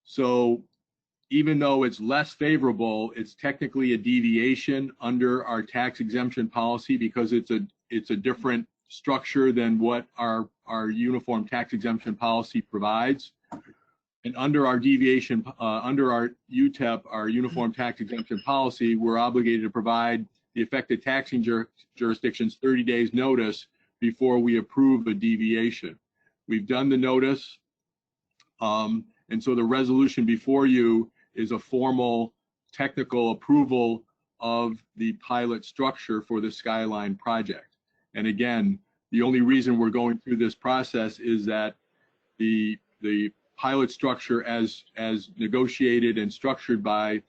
So even though it's less favorable, it's technically a deviation under our tax exemption policy because it's a different structure than what our uniform tax exemption policy provides. And under our deviation, under our UTEP, our uniform tax exemption policy, we're obligated to provide the affected taxing jurisdictions 30 days notice before we approve a deviation. We've done the notice, and so the resolution before you is a formal technical approval of the pilot structure for the Skyline project. And again, the only reason we're going through this process is that the pilot structure as negotiated and structured by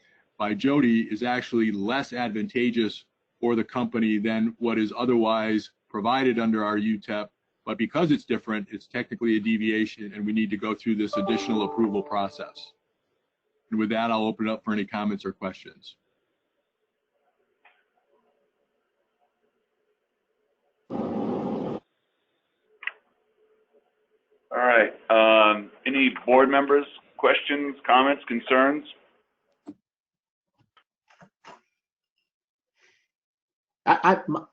Jody is actually less advantageous for the company than what is otherwise provided under our UTEP. But because it's different, it's technically a deviation and we need to go through this additional approval process. And with that, I'll open it up for any comments or questions. All right. Any board members, questions, comments, concerns?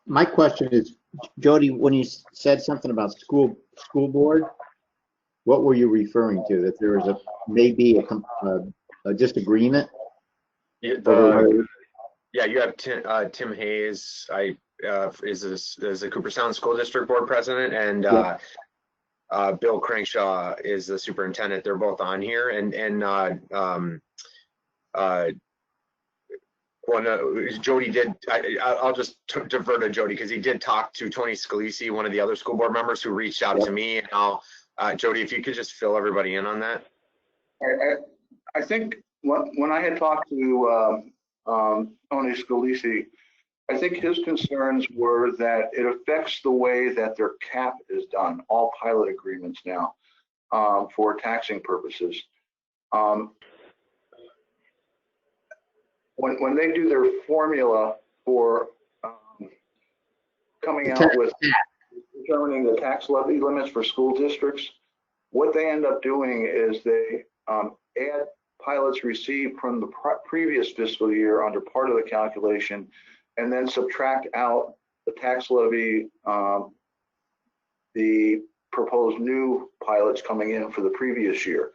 My question is, Jody, when you said something about school board, what were you referring to? That there was maybe a disagreement? Yeah, you have Tim Hayes, is the Cooperstown School District Board President, and Bill Crankshaw is the superintendent. They're both on here, Jody did. I'll just defer to Jody because he did talk to Tony Scalisi, one of the other school board members, who reached out to me. And Jody, if you could just fill everybody in on that. I think when I had talked to Tony Scalisi, I think his concerns were that it affects the way that their cap is done, all pilot agreements now, for taxing purposes. When they do their formula for coming out with determining the tax levy limits for school districts, what they end up doing is they add pilots received from the previous fiscal year under part of the calculation, and then subtract out the tax levy, the proposed new pilots coming in for the previous year.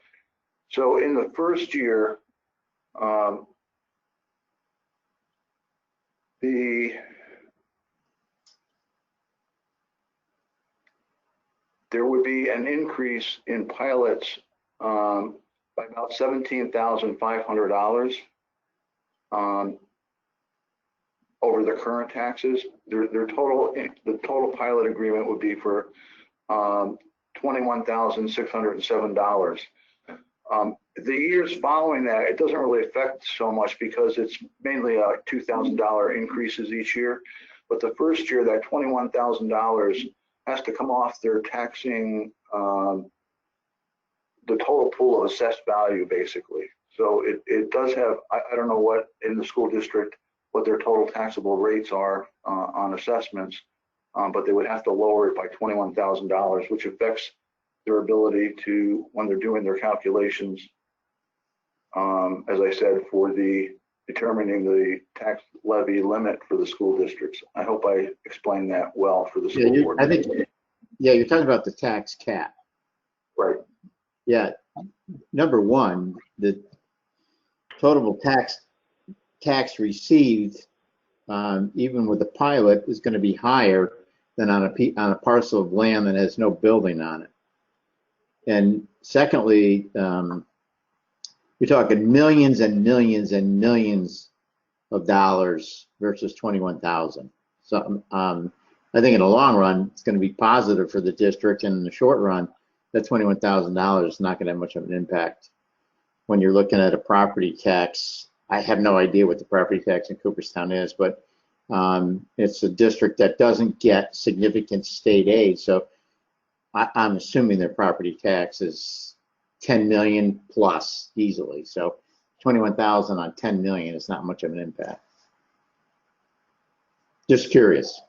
So in the first year, there would be an increase in pilots by about $17,500 over the current taxes. The total pilot agreement would be for $21,607. The years following that, it doesn't really affect so much because it's mainly $2,000 increases each year. But the first year, that $21,000 has to come off their taxing, the total pool of assessed value, basically. So it does have, I don't know what in the school district, what their total taxable rates are on assessments, but they would have to lower it by $21,000, which affects their ability to, when they're doing their calculations, as I said, for the determining the tax levy limit for the school districts. I hope I explained that well for the school board. I think, you're talking about the tax cap. Right. Yeah. Number one, the total tax received, even with the pilot, is going to be higher than on a parcel of land that has no building on it. And secondly, you're talking millions and millions and millions of dollars versus 21,000. So I think in the long run, it's going to be positive for the district, and in the short run, that $21,000 is not going to have much of an impact when you're looking at a property tax. I have no idea what the property tax in Cooperstown is, but it's a district that doesn't get significant state aid. So I'm assuming their property tax is 10 million plus easily. So 21,000 on 10 million is not much of an impact. Just curious.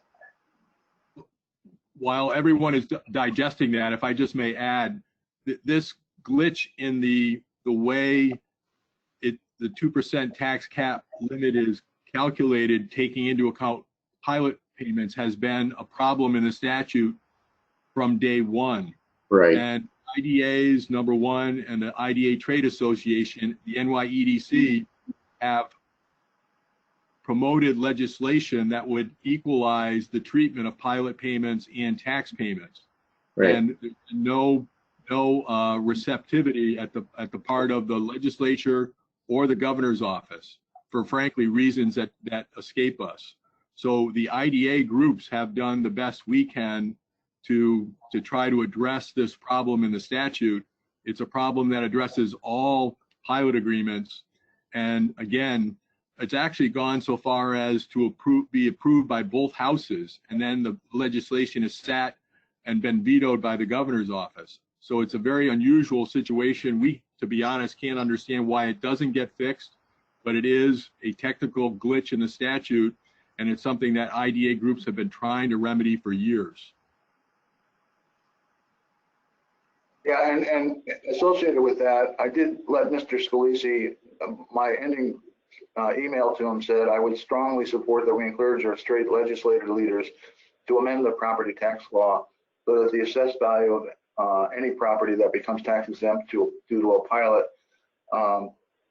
While everyone is digesting that, if I just may add, this glitch in the way the 2% tax cap limit is calculated, taking into account pilot payments, has been a problem in the statute from day one. Right. And IDA's number one and the IDA Trade Association, the NYEDC, have promoted legislation that would equalize the treatment of pilot payments and tax payments. Right. And there's no receptivity at the part of the legislature or the governor's office, for frankly reasons that escape us. So the IDA groups have done the best we can to try to address this problem in the statute. It's a problem that addresses all pilot agreements. And again, it's actually gone so far as to be approved by both houses, and then the legislation is sat and been vetoed by the governor's office. So it's a very unusual situation. We, to be honest, can't understand why it doesn't get fixed, but it is a technical glitch in the statute, and it's something that IDA groups have been trying to remedy for years. Yeah, and associated with that, I did let Mr. Scalisi, my ending email to him said, I would strongly support that we encourage our state legislative leaders to amend the property tax law so that the assessed value of any property that becomes tax exempt due to a pilot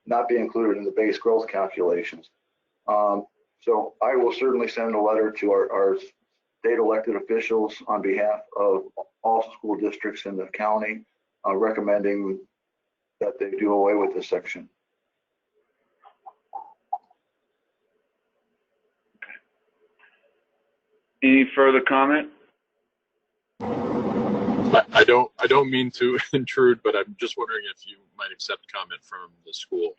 not be included in the base growth calculations. So I will certainly send a letter to our state elected officials on behalf of all school districts in the county recommending that they do away with this section. Any further comment? I don't mean to intrude, but I'm just wondering if you might accept comment from the school.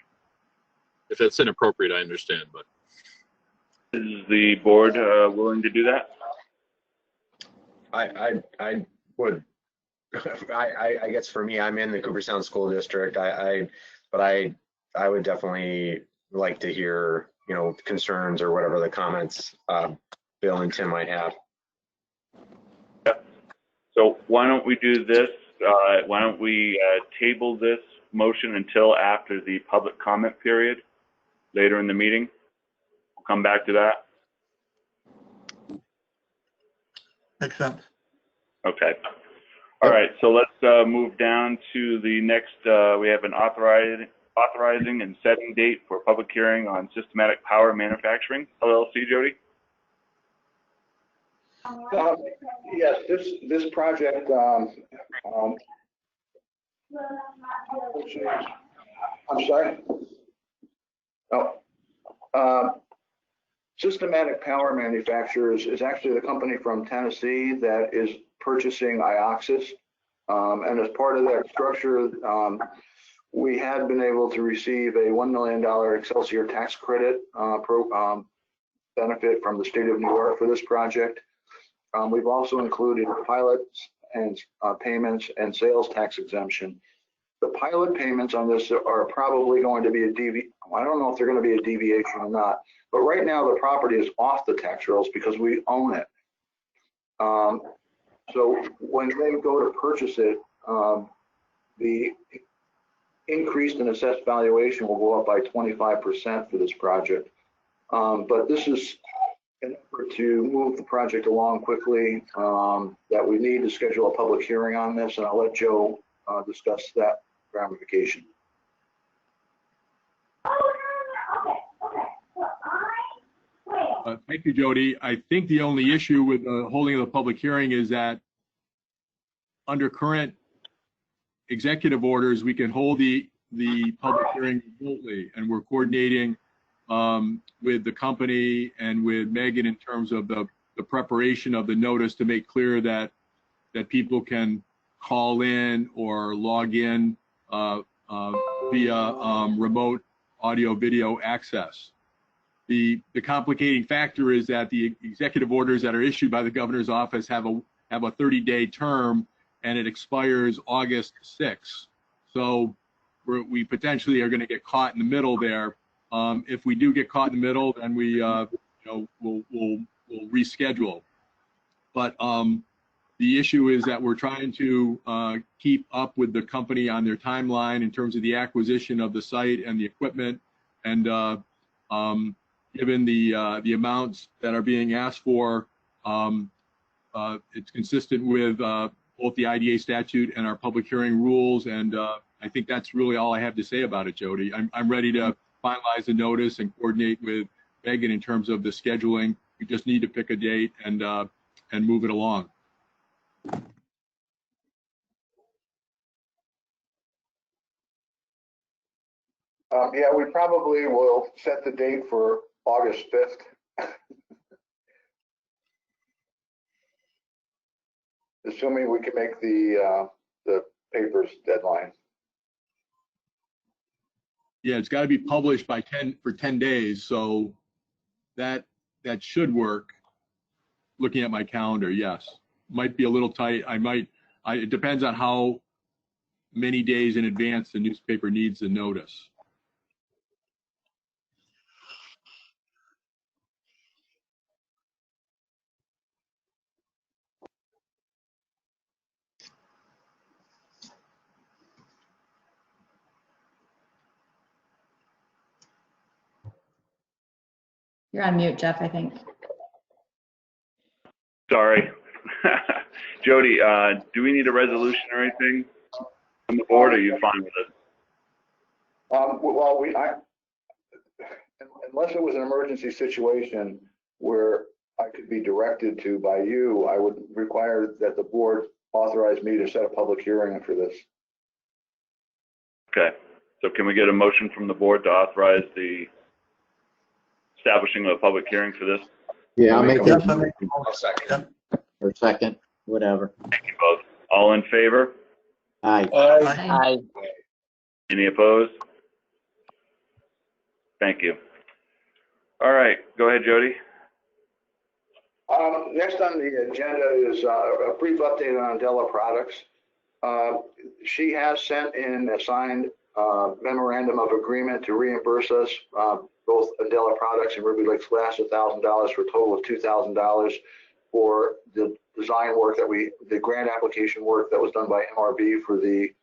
If it's inappropriate, I understand, but. Is the board willing to do that? I would. I guess for me, I'm in the Cooperstown School District. But I would definitely like to hear, concerns or whatever the comments Bill and Tim might have. So why don't we do this? Why don't we table this motion until after the public comment period later in the meeting? We'll come back to that. Makes sense. Okay. All right. So let's move down to the next. We have an authorizing and setting date for public hearing on Systematic Power Manufacturing, LLC, Jody. Yes, this project, I'm sorry. Systematic Power Manufacturers is actually the company from Tennessee that is purchasing Ioxis. And as part of that structure, we had been able to receive a $1 million Excelsior tax credit benefit from the state of New York for this project. We've also included pilots and payments and sales tax exemption. The pilot payments on this are probably going to be I don't know if they're going to be a deviation or not, but right now the property is off the tax rolls because we own it. So when they go to purchase it, the increased and assessed valuation will go up by 25% for this project. But this is an effort to move the project along quickly, that we need to schedule a public hearing on this, and I'll let Joe discuss that ramification. Thank you, Jody. I think the only issue with holding the public hearing is that under current executive orders, we can hold the public hearing remotely, and we're coordinating with the company and with Megan in terms of the preparation of the notice to make clear that people can call in or log in via remote audio video access. The complicating factor is that the executive orders that are issued by the governor's office have a 30-day term, and it expires August 6th. So we potentially are going to get caught in the middle there. If we do get caught in the middle, then we we'll reschedule. But the issue is that we're trying to keep up with the company on their timeline in terms of the acquisition of the site and the equipment, and given the amounts that are being asked for, it's consistent with both the IDA statute and our public hearing rules, and I think that's really all I have to say about it, Jody. I'm ready to finalize the notice and coordinate with Megan in terms of the scheduling. We just need to pick a date and move it along. Yeah, we probably will set the date for August 5th. Assuming we can make the paper's deadline. Yeah, it's got to be published by 10 days, so that should work. Looking at my calendar, yes, might be a little tight. It depends on how many days in advance the newspaper needs the notice. You're on mute, Jeff, I think. Sorry. Jody, do we need a resolution or anything from the board, or are you fine with it? Well, unless it was an emergency situation where I could be directed to by you, I would require that the board authorize me to set a public hearing for this. Okay. So can we get a motion from the board to authorize the establishing of a public hearing for this? Yeah, I'll make it. I'll second. Or second, whatever. Thank you both. All in favor? Aye. Aye. Any opposed? Thank you. All right, go ahead, Jody. Next on the agenda is a brief update on Andela Products. She has sent in a signed memorandum of agreement to reimburse us, both Andela Products and Ruby Lakes Glass, $1,000 for a total of $2,000 for the design work the grant application work that was done by MRB for the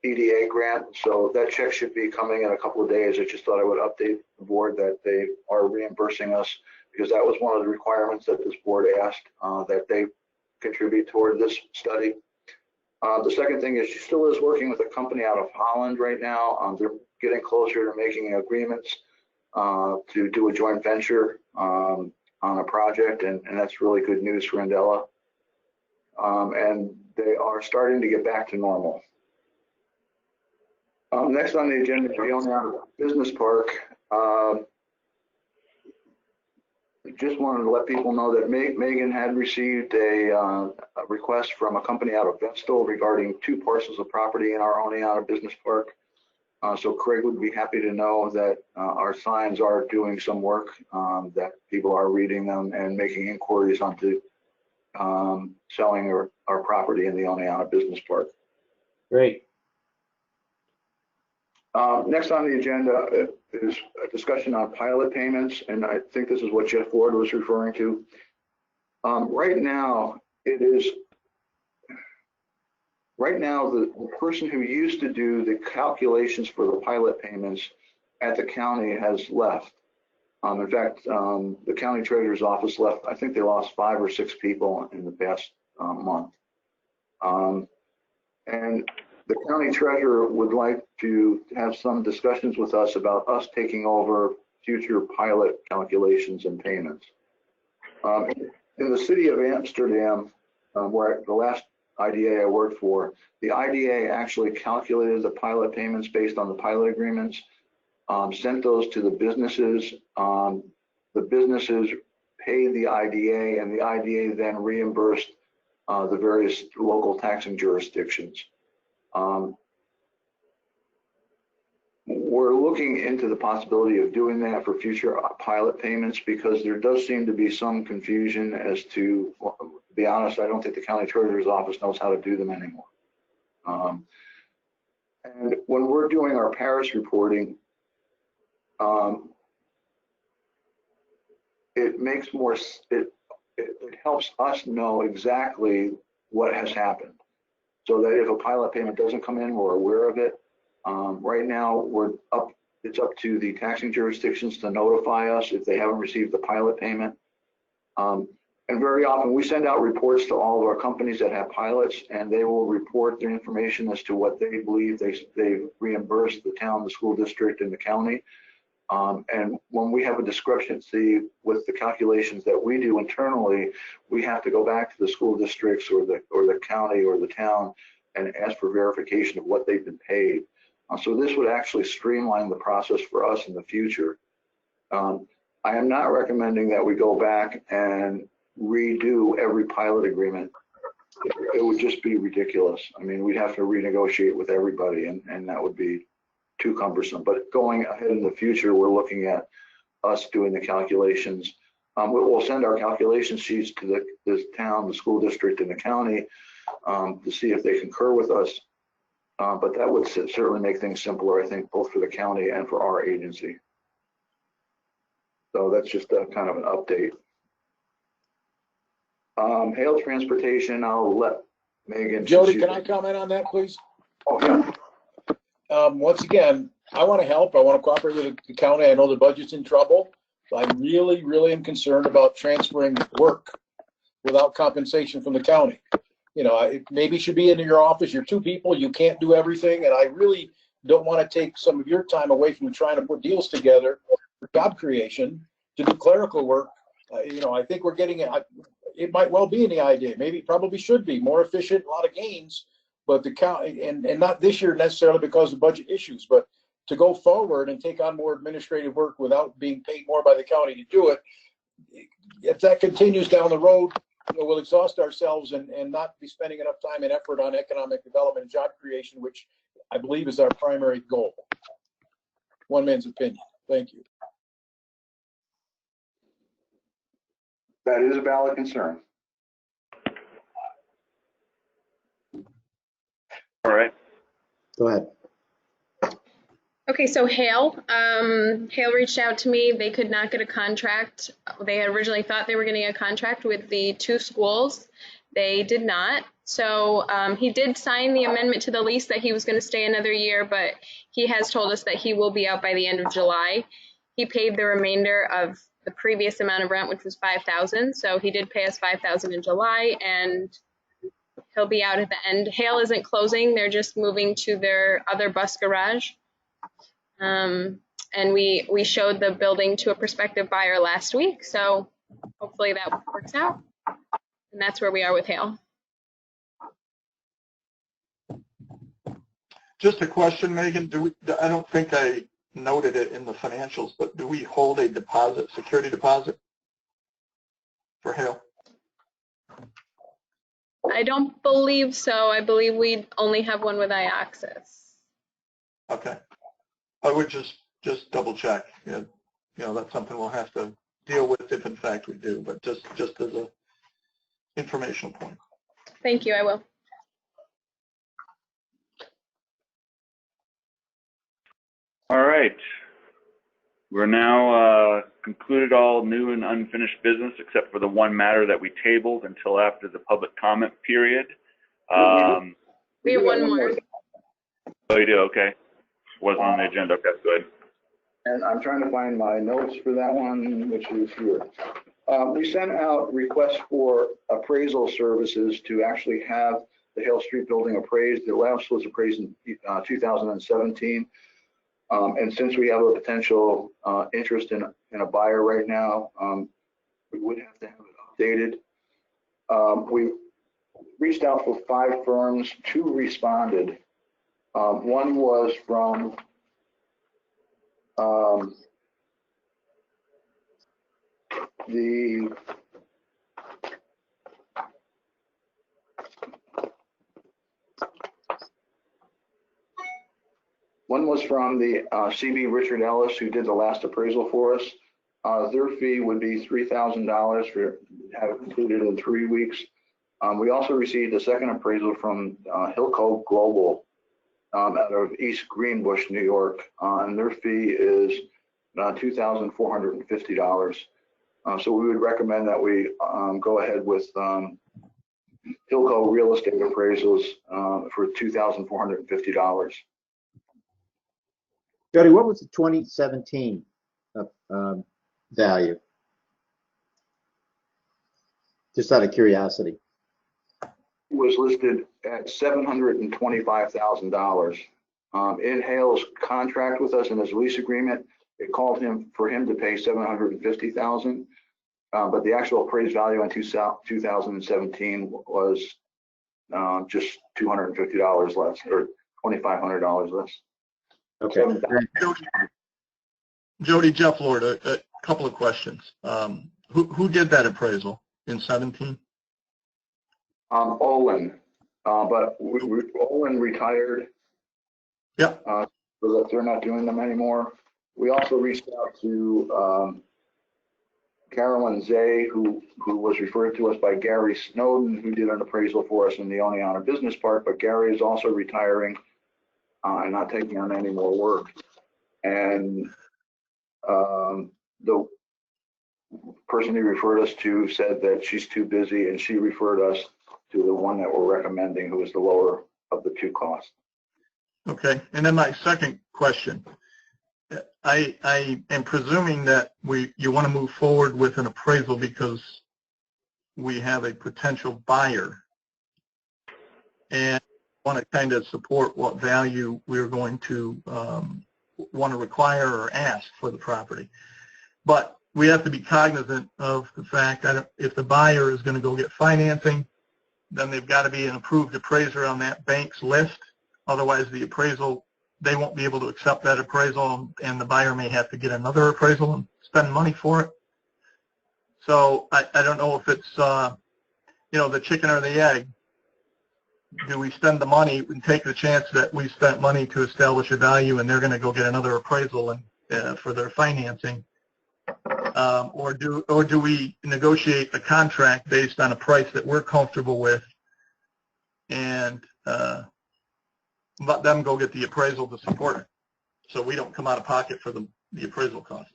EDA grant. So that check should be coming in a couple of days. I just thought I would update the board that they are reimbursing us, because that was one of the requirements that this board asked, that they contribute toward this study. The second thing is she still is working with a company out of Holland right now. They're getting closer to making agreements to do a joint venture on a project, and that's really good news for Andela. And they are starting to get back to normal. Next on the agenda is the Oneonta Business Park. Just wanted to let people know that Megan had received a request from a company out of Vestal regarding 2 parcels of property in our Oneonta Business Park. So Craig would be happy to know that our signs are doing some work, that people are reading them and making inquiries onto selling our property in the Oneonta Business Park. Great. Next on the agenda is a discussion on pilot payments, and I think this is what Jeff Ford was referring to. Right now, the person who used to do the calculations for the pilot payments at the county has left. In fact, the county treasurer's office left. I think they lost 5 or 6 people in the past month. And the county treasurer would like to have some discussions with us about us taking over future pilot calculations and payments. In the city of Amsterdam, where the last IDA I worked for, the IDA actually calculated the pilot payments based on the pilot agreements, sent those to the businesses. The businesses paid the IDA, and the IDA then reimbursed the various local taxing jurisdictions. we're looking into the possibility of doing that for future pilot payments, because there does seem to be some confusion as to, well, to be honest, I don't think the county treasurer's office knows how to do them anymore. And when we're doing our Paris reporting, it makes more, it helps us know exactly what has happened, so that if a pilot payment doesn't come in, we're aware of it. Right now, it's up to the taxing jurisdictions to notify us if they haven't received the pilot payment. And very often we send out reports to all of our companies that have pilots, and they will report their information as to what they believe they reimbursed the town, the school district, and the county. And when we have a discrepancy with the calculations that we do internally, we have to go back to the school districts or the county or the town and ask for verification of what they've been paid. So this would actually streamline the process for us in the future. I am not recommending that we go back and redo every pilot agreement. It would just be ridiculous. I mean, we'd have to renegotiate with everybody, and that would be too cumbersome. But going ahead in the future, we're looking at us doing the calculations. We'll send our calculation sheets to the town, the school district, and the county to see if they concur with us. But that would certainly make things simpler, I think, both for the county and for our agency. So that's just a kind of an update. Hail transportation, I'll let Megan. Jody, can I comment on that, please? Oh, yeah. Once again, I want to help. I want to cooperate with the county. I know the budget's in trouble. But I really, really am concerned about transferring work without compensation from the county. You know, it maybe should be in your office. You're two people. You can't do everything. And I really don't want to take some of your time away from trying to put deals together for job creation to do clerical work. You know, I think we're getting it might well be in the idea. Maybe it probably should be more efficient, a lot of gains, but the county, and not this year necessarily because of budget issues, but to go forward and take on more administrative work without being paid more by the county to do it. If that continues down the road, you know, we'll exhaust ourselves and not be spending enough time and effort on economic development and job creation, which I believe is our primary goal. One man's opinion. Thank you. That is a valid concern. All right. Go ahead. Okay, so Hale reached out to me. They could not get a contract. They had originally thought they were getting a contract with the two schools. They did not. So he did sign the amendment to the lease that he was going to stay another year, but he has told us that he will be out by the end of July. He paid the remainder of the previous amount of rent, which was $5,000. So he did pay us $5,000 in July, and he'll be out at the end. Hale isn't closing. They're just moving to their other bus garage. And we showed the building to a prospective buyer last week. So hopefully that works out. And that's where we are with Hale. Just a question, Megan. I don't think I noted it in the financials, but do we hold a deposit, security deposit for Hale? I don't believe so. I believe we only have one with iAccess. Okay. I would just double check. You know, that's something we'll have to deal with if in fact we do, but just as a informational point. Thank you, I will. All right. We're now concluded all new and unfinished business except for the one matter that we tabled until after the public comment period. We have one more. Oh, you do? Okay. Wasn't on the agenda. Okay, good. And I'm trying to find my notes for that one, which is here. We sent out requests for appraisal services to actually have the Hale Street building appraised. The last was appraised in 2017. And since we have a potential interest in a buyer right now, we would have to have it updated. We reached out for 5 firms, 2 responded. One was from One was from the CB Richard Ellis, who did the last appraisal for us. Their fee would be $3,000 for have it completed in 3 weeks. We also received a second appraisal from Hilco Global out of East Greenbush, New York, and their fee is $2,450. So we would recommend that we go ahead with Hilco Real Estate Appraisals for $2,450. Jody, what was the 2017 value? Just out of curiosity. It was listed at $725,000. In Hale's contract with us in his lease agreement, it called for him to pay $750,000, but the actual appraised value in 2017 was just $250 less, or $2,500 less. Okay. Jody, Jeff Lord, a couple of questions. Who did that appraisal in 17? Olin, but Olin retired. Yeah. So that they're not doing them anymore. We also reached out to Carolyn Zay, who was referred to us by Gary Snowden, who did an appraisal for us in the Oneonta Business Park, but Gary is also retiring and not taking on any more work. And the person he referred us to said that she's too busy, and she referred us to the one that we're recommending, who is the lower of the two costs. Okay, and then my second question. I am presuming that you want to move forward with an appraisal because we have a potential buyer and want to kind of support what value we're going to want to require or ask for the property. But we have to be cognizant of the fact that if the buyer is going to go get financing, then they've got to be an approved appraiser on that bank's list. Otherwise, the appraisal, they won't be able to accept that appraisal, and the buyer may have to get another appraisal and spend money for it. So I don't know if it's, the chicken or the egg. Do we spend the money and take the chance that we spent money to establish a value and they're going to go get another appraisal and, for their financing? Or do we negotiate a contract based on a price that we're comfortable with and let them go get the appraisal to support it, so we don't come out of pocket for the appraisal cost?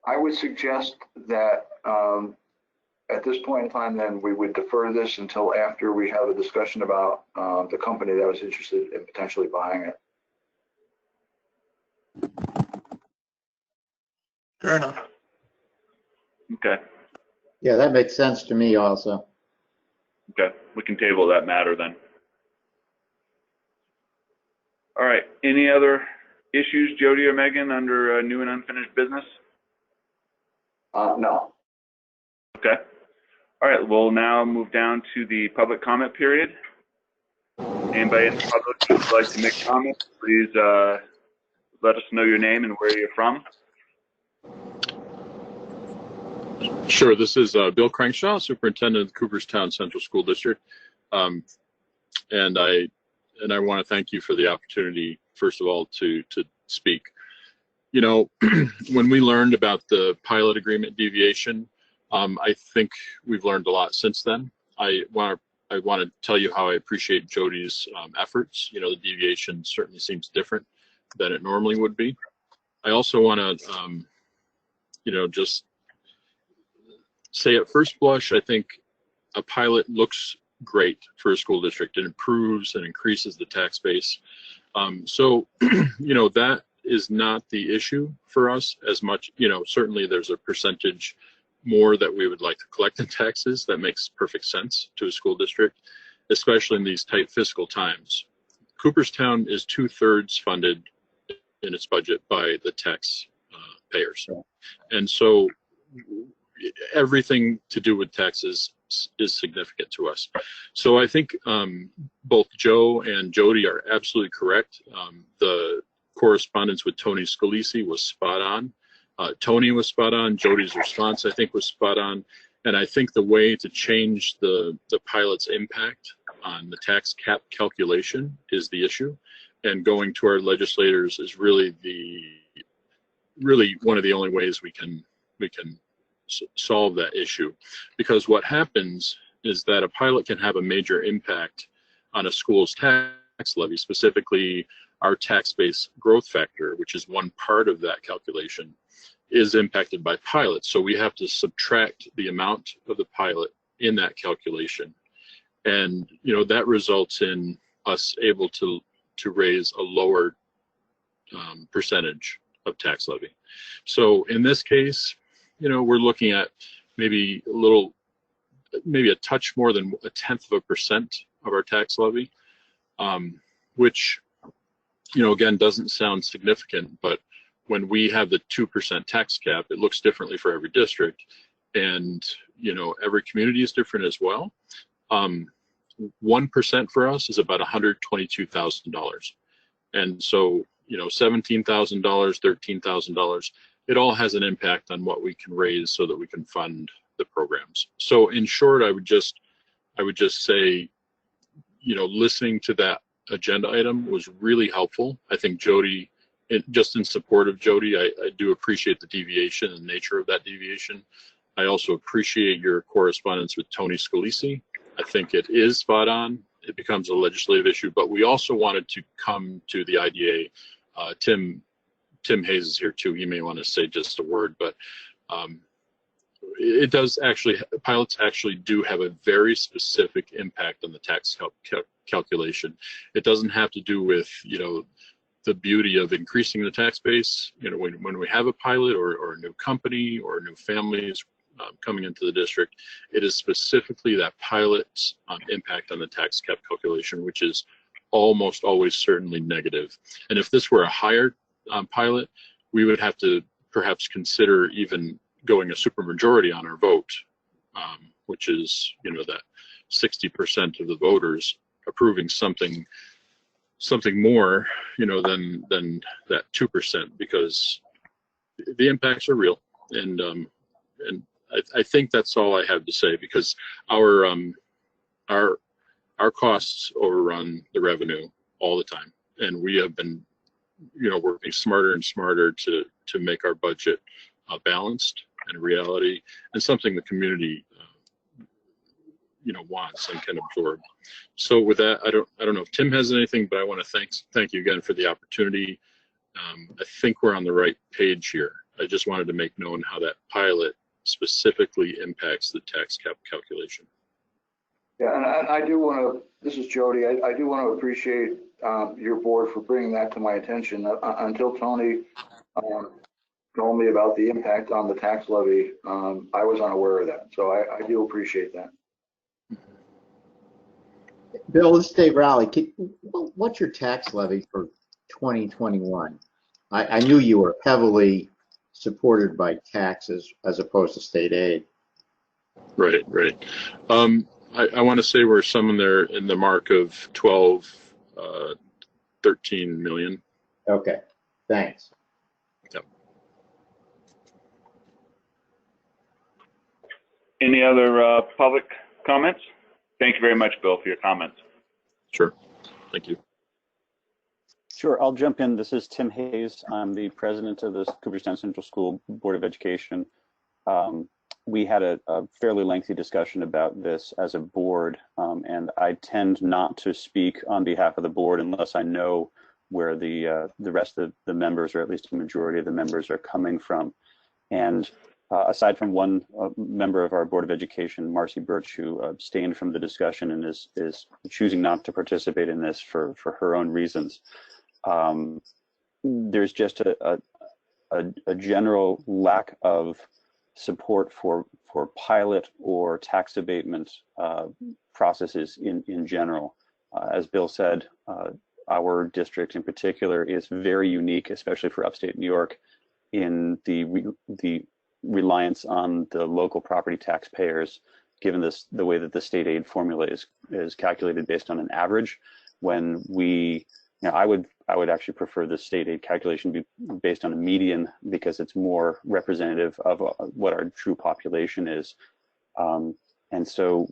I would suggest that at this point in time, then we would defer this until after we have a discussion about the company that was interested in potentially buying it. Fair enough. Okay. Yeah, that makes sense to me also. Okay, we can table that matter then. All right, any other issues, Jody or Megan, under new and unfinished business? No. Okay. All right, we'll now move down to the public comment period. Anybody in the public who would like to make comments, please let us know your name and where you're from. Sure, this is Bill Crankshaw, Superintendent of the Cooperstown Central School District. And I want to thank you for the opportunity, first of all, to speak. You know, when we learned about the pilot agreement deviation, I think we've learned a lot since then. I want to tell you how I appreciate Jody's efforts. You know, the deviation certainly seems different than it normally would be. I also want to, just say at first blush, I think a pilot looks great for a school district. It improves and increases the tax base. So, that is not the issue for us as much. Certainly there's a percentage more that we would like to collect in taxes. That makes perfect sense to a school district, especially in these tight fiscal times. Cooperstown is 2/3 funded in its budget by the tax payers. And so everything to do with taxes is significant to us. So I think both Joe and Jody are absolutely correct. The correspondence with Tony Scalisi was spot on. Tony was spot on. Jody's response, I think, was spot on. And I think the way to change the pilot's impact on the tax cap calculation is the issue. And going to our legislators is really one of the only ways we can solve that issue. Because what happens is that a pilot can have a major impact on a school's tax levy, specifically our tax base growth factor, which is one part of that calculation, is impacted by pilots. So we have to subtract the amount of the pilot in that calculation. And, you know, that results in us able to raise a lower percentage of tax levy. So in this case, you know, we're looking at maybe a touch more than 0.1% of our tax levy, which, you know, again, doesn't sound significant, but when we have the 2% tax cap, it looks differently for every district. And, you know, every community is different as well. 1% for us is about $122,000. And so, you know, $17,000, $13,000, it all has an impact on what we can raise so that we can fund the programs. So in short, I would just say, you know, listening to that agenda item was really helpful. I think Jody, just in support of Jody, I do appreciate the deviation and nature of that deviation. I also appreciate your correspondence with Tony Scalisi. I think it is spot on. It becomes a legislative issue, but we also wanted to come to the IDA. Tim Hayes is here too. He may want to say just a word, but it does actually, pilots actually do have a very specific impact on the tax calculation. It doesn't have to do with, you know, the beauty of increasing the tax base. You know, when we have a pilot or a new company or new families coming into the district, it is specifically that pilot's impact on the tax cap calculation, which is almost always certainly negative. And if this were a higher pilot, we would have to perhaps consider even going a supermajority on our vote, which is, you know, that 60% of the voters approving something more, you know, than that 2%, because the impacts are real. And I think that's all I have to say, because our costs overrun the revenue all the time, and we have been, you know, working smarter and smarter to make our budget balanced and reality, and something the community you know, wants and can absorb. So with that, I don't know if Tim has anything, but I want to thank you again for the opportunity. I think we're on the right page here. I just wanted to make known how that pilot specifically impacts the tax cap calculation. Yeah, and I do want to, this is Jody, I do want to appreciate your board for bringing that to my attention. Until Tony told me about the impact on the tax levy, I was unaware of that. So I do appreciate that. Bill, this is Dave Rowley. What's your tax levy for 2021? I knew you were heavily supported by taxes as opposed to state aid. Right. I want to say we're somewhere in the mark of 12, 13 million. Okay, thanks. Yep. Any other public comments? Thank you very much, Bill, for your comments. Sure. Thank you. Sure, I'll jump in. This is Tim Hayes. I'm the president of the Cooperstown Central School Board of Education. We had a fairly lengthy discussion about this as a board, and I tend not to speak on behalf of the board unless I know where the rest of the members, or at least a majority of the members, are coming from. And aside from one member of our Board of Education, Marcy Birch, who abstained from the discussion and is choosing not to participate in this for her own reasons, there's just a general lack of support for pilot or tax abatement processes in general. As Bill said, our district in particular is very unique, especially for upstate New York, in the reliance on the local property taxpayers, given the way that the state aid formula is calculated based on an average. When we, you know, I would actually prefer the state aid calculation be based on a median, because it's more representative of what our true population is. And so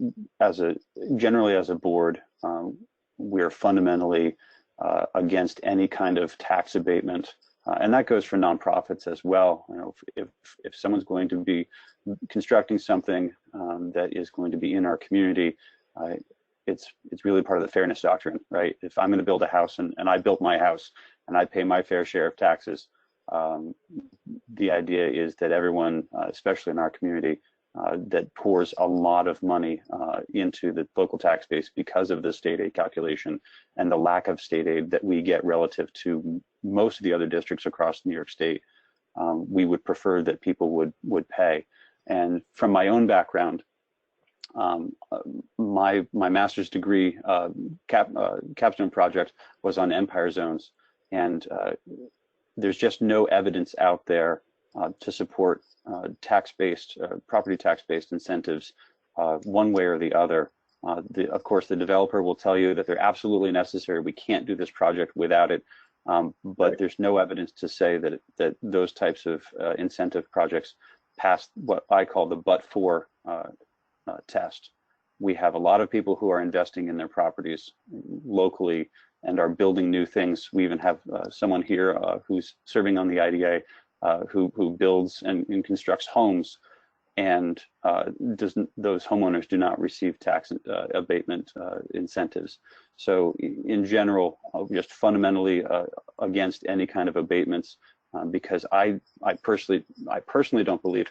generally as a board, we're fundamentally against any kind of tax abatement. And that goes for nonprofits as well. You know, if someone's going to be constructing something that is going to be in our community, it's really part of the fairness doctrine, right? If I'm going to build a house and I built my house and I pay my fair share of taxes, the idea is that everyone, especially in our community, that pours a lot of money into the local tax base because of the state aid calculation and the lack of state aid that we get relative to most of the other districts across New York State, we would prefer that people would pay. And from my own background, my master's degree capstone project was on Empire Zones, and there's just no evidence out there to support tax-based, property tax-based incentives one way or the other. Of course, the developer will tell you that they're absolutely necessary. We can't do this project without it. But there's no evidence to say that those types of incentive projects pass what I call the but-for test. We have a lot of people who are investing in their properties locally and are building new things. We even have someone here who's serving on the IDA who builds and constructs homes, and those homeowners do not receive tax abatement incentives. So in general, just fundamentally against any kind of abatements, because I personally don't believe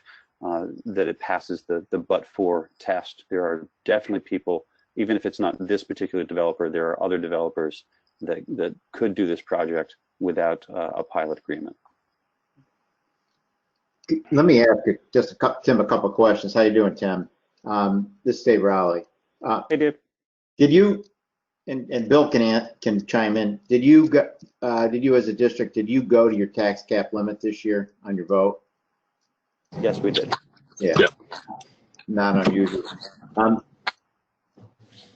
that it passes the but-for test. There are definitely people, even if it's not this particular developer, there are other developers that could do this project without a pilot agreement. Let me ask you Tim a couple of questions. How you doing, Tim? This is Dave Rowley. Hey, Dave. Did you and Bill can chime in? Did you as a district, did you go to your tax cap limit this year on your vote? Yes, we did. Yeah. Not unusual.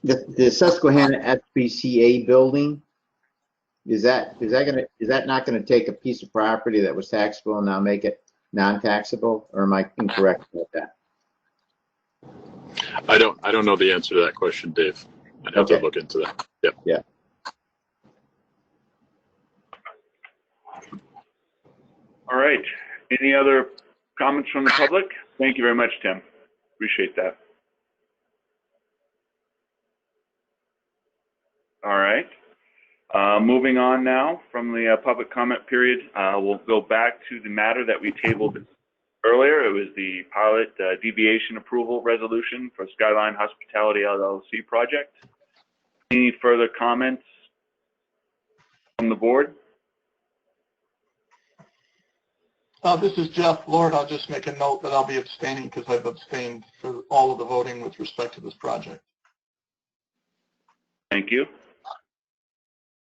The Susquehanna SPCA building, is that not going to take a piece of property that was taxable and now make it non-taxable, or am I incorrect about that? I don't know the answer to that question, Dave. I'd have to look into that. Yep. Yeah. All right. Any other comments from the public? Thank you very much, Tim. Appreciate that. All right. Moving on now from the public comment period, we'll go back to the matter that we tabled earlier. It was the pilot deviation approval resolution for Skyline Hospitality LLC project. Any further comments from the board? This is Jeff Lord. I'll just make a note that I'll be abstaining because I've abstained for all of the voting with respect to this project. Thank you.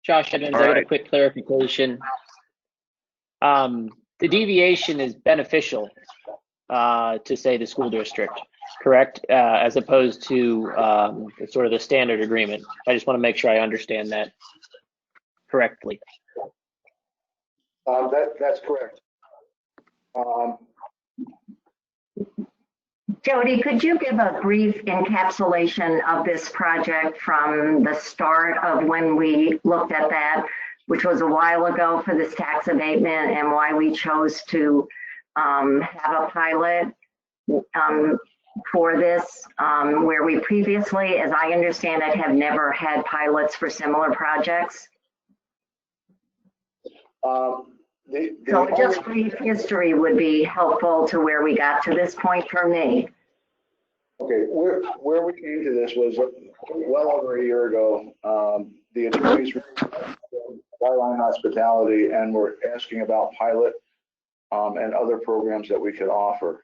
Josh Edmonds, I got a quick clarification. The deviation is beneficial to, say, the school district, correct? As opposed to sort of the standard agreement. I just want to make sure I understand that correctly. That's correct. Jody, could you give a brief encapsulation of this project from the start of when we looked at that, which was a while ago for this tax abatement, and why we chose to have a pilot for this, where we previously, as I understand it, have never had pilots for similar projects? So just brief history would be helpful to where we got to this point for me. Okay, where we came to this was well over a year ago. The attorneys from Skyline Hospitality and were asking about pilot and other programs that we could offer.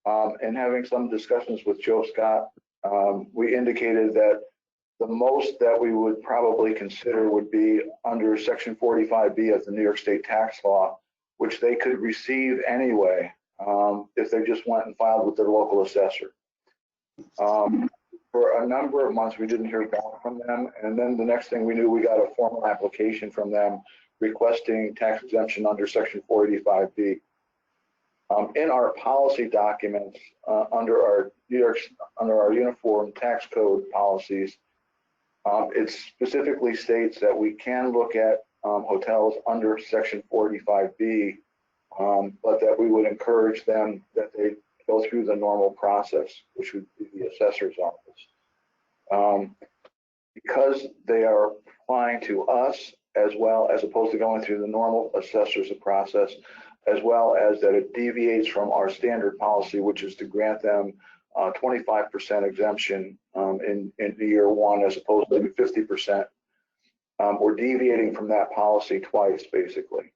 And having some discussions with Joe Scott, we indicated that the most that we would probably consider would be under Section 45B of the New York State tax law, which they could receive anyway if they just went and filed with their local assessor. For a number of months, we didn't hear back from them. And then the next thing we knew, we got a formal application from them requesting tax exemption under Section 485B. In our policy documents under our uniform tax code policies, it specifically states that we can look at hotels under Section 485B, but that we would encourage them that they go through the normal process, which would be the assessor's office. Because they are applying to us as well, as opposed to going through the normal assessor's process, as well as that it deviates from our standard policy, which is to grant them 25% exemption in year one, as opposed to 50%. We're deviating from that policy twice, basically.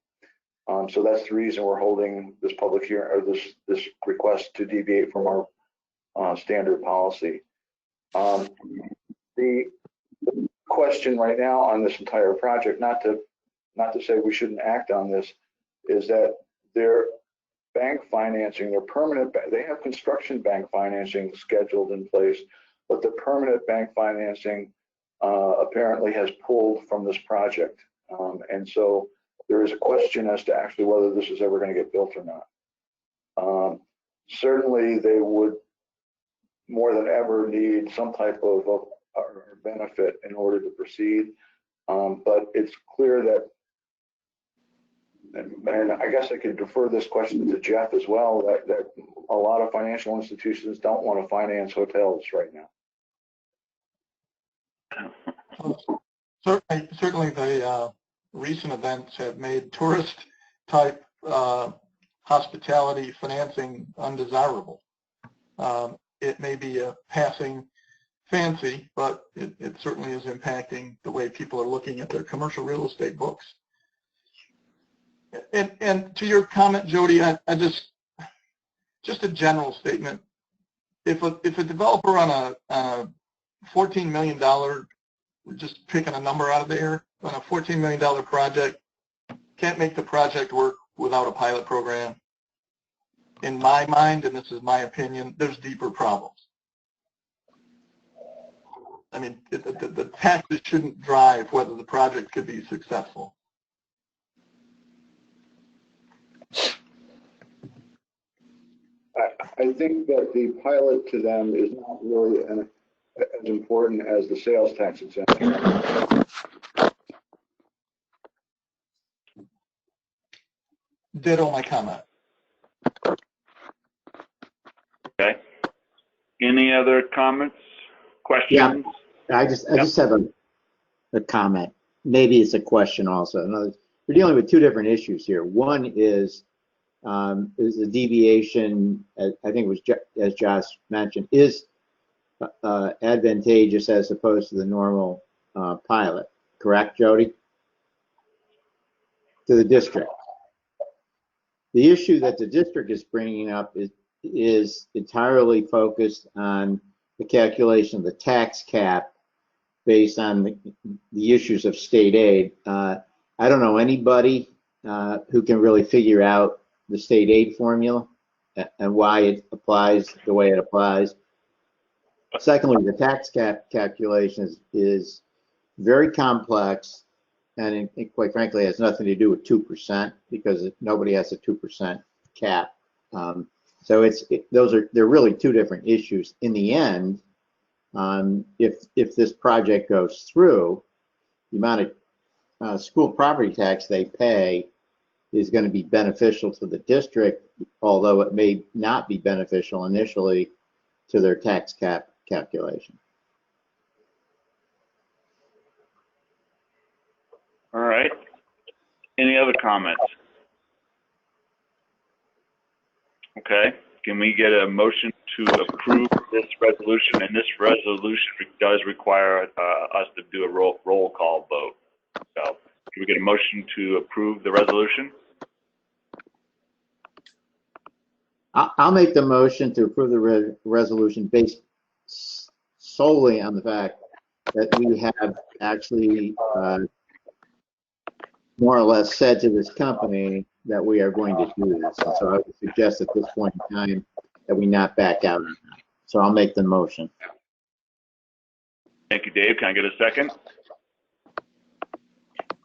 So that's the reason we're holding this public hearing, or this request to deviate from our standard policy. The question right now on this entire project, not to say we shouldn't act on this, is that their bank financing, their permanent, they have construction bank financing scheduled in place, but the permanent bank financing apparently has pulled from this project. And so there is a question as to actually whether this is ever going to get built or not. Certainly they would more than ever need some type of benefit in order to proceed. But it's clear that, and I guess I could defer this question to Jeff as well, that a lot of financial institutions don't want to finance hotels right now. Certainly the recent events have made tourist type hospitality financing undesirable. It may be a passing fancy, but it certainly is impacting the way people are looking at their commercial real estate books. And to your comment, Jody, I just a general statement. If a developer on a $14 million, we're just picking a number out of the air, on a $14 million project, can't make the project work without a pilot program. In my mind, and this is my opinion, there's deeper problems. I mean, the taxes shouldn't drive whether the project could be successful. I think that the pilot to them is not really as important as the sales tax exemption. Ditto my comment. Okay. Any other comments, questions? Yeah, I just have a comment. Maybe it's a question also. We're dealing with two different issues here. One is the deviation, I think it was as Josh mentioned, is advantageous as opposed to the normal pilot. Correct, Jody? To the district. The issue that the district is bringing up is entirely focused on the calculation of the tax cap based on the issues of state aid. I don't know anybody who can really figure out the state aid formula and why it applies the way it applies. Secondly, the tax cap calculation is very complex, and it quite frankly has nothing to do with 2% because nobody has a 2% cap. So they're really two different issues. In the end, if this project goes through, the amount of school property tax they pay is going to be beneficial to the district, although it may not be beneficial initially to their tax cap calculation. All right. Any other comments? Okay. Can we get a motion to approve this resolution? And this resolution does require us to do a roll call vote. So can we get a motion to approve the resolution? I'll make the motion to approve the resolution based solely on the fact that we have actually more or less said to this company that we are going to do this. And so I would suggest at this point in time that we not back out on that. So I'll make the motion. Thank you, Dave. Can I get a second?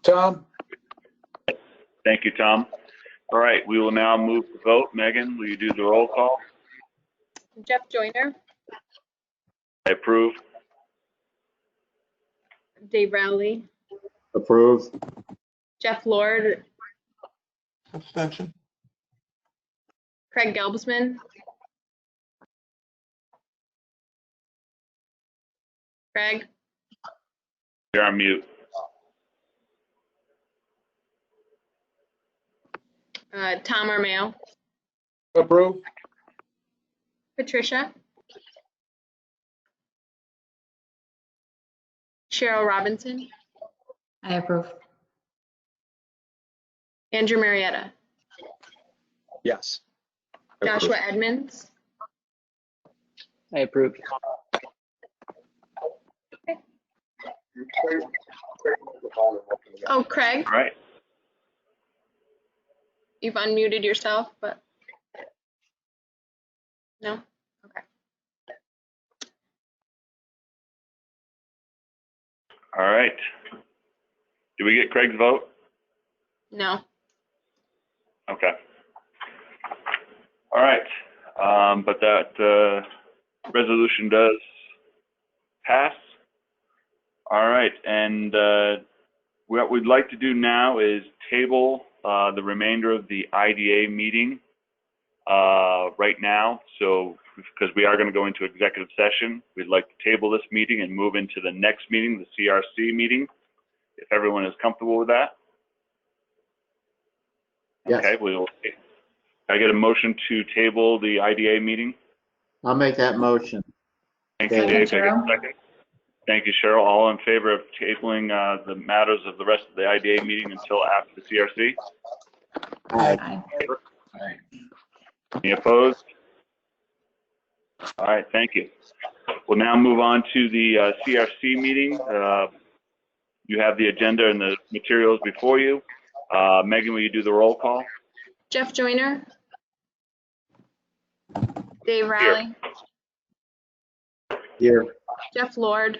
Tom? Thank you, Tom. All right, we will now move to vote. Megan, will you do the roll call? Jeff Joyner, I approve. Dave Rowley, Approve. Jeff Lord, Abstention. Craig Gelbsman, Craig, You're on mute. Tom Armail, Approve. Patricia, Cheryl Robinson, I approve. Andrew Marietta, Yes. Joshua Edmonds, I approve. oh, Craig, All right. you've unmuted yourself, but no? Okay. All right. Did we get Craig's vote? No. Okay. All right. But that resolution does pass. All right. And what we'd like to do now is table the remainder of the IDA meeting right now. So, because we are going to go into executive session, we'd like to table this meeting and move into the next meeting, the CRC meeting, if everyone is comfortable with that. Yes. Okay, can I get a motion to table the IDA meeting? I'll make that motion. Thank you, Dave. Can I get a second? Thank you, Cheryl. All in favor of tabling the matters of the rest of the IDA meeting until after the CRC? Aye. Any opposed? All right, thank you. We'll now move on to the CRC meeting. You have the agenda and the materials before you. Megan, will you do the roll call? Jeff Joyner, Dave Rowley, Here. Jeff Lord,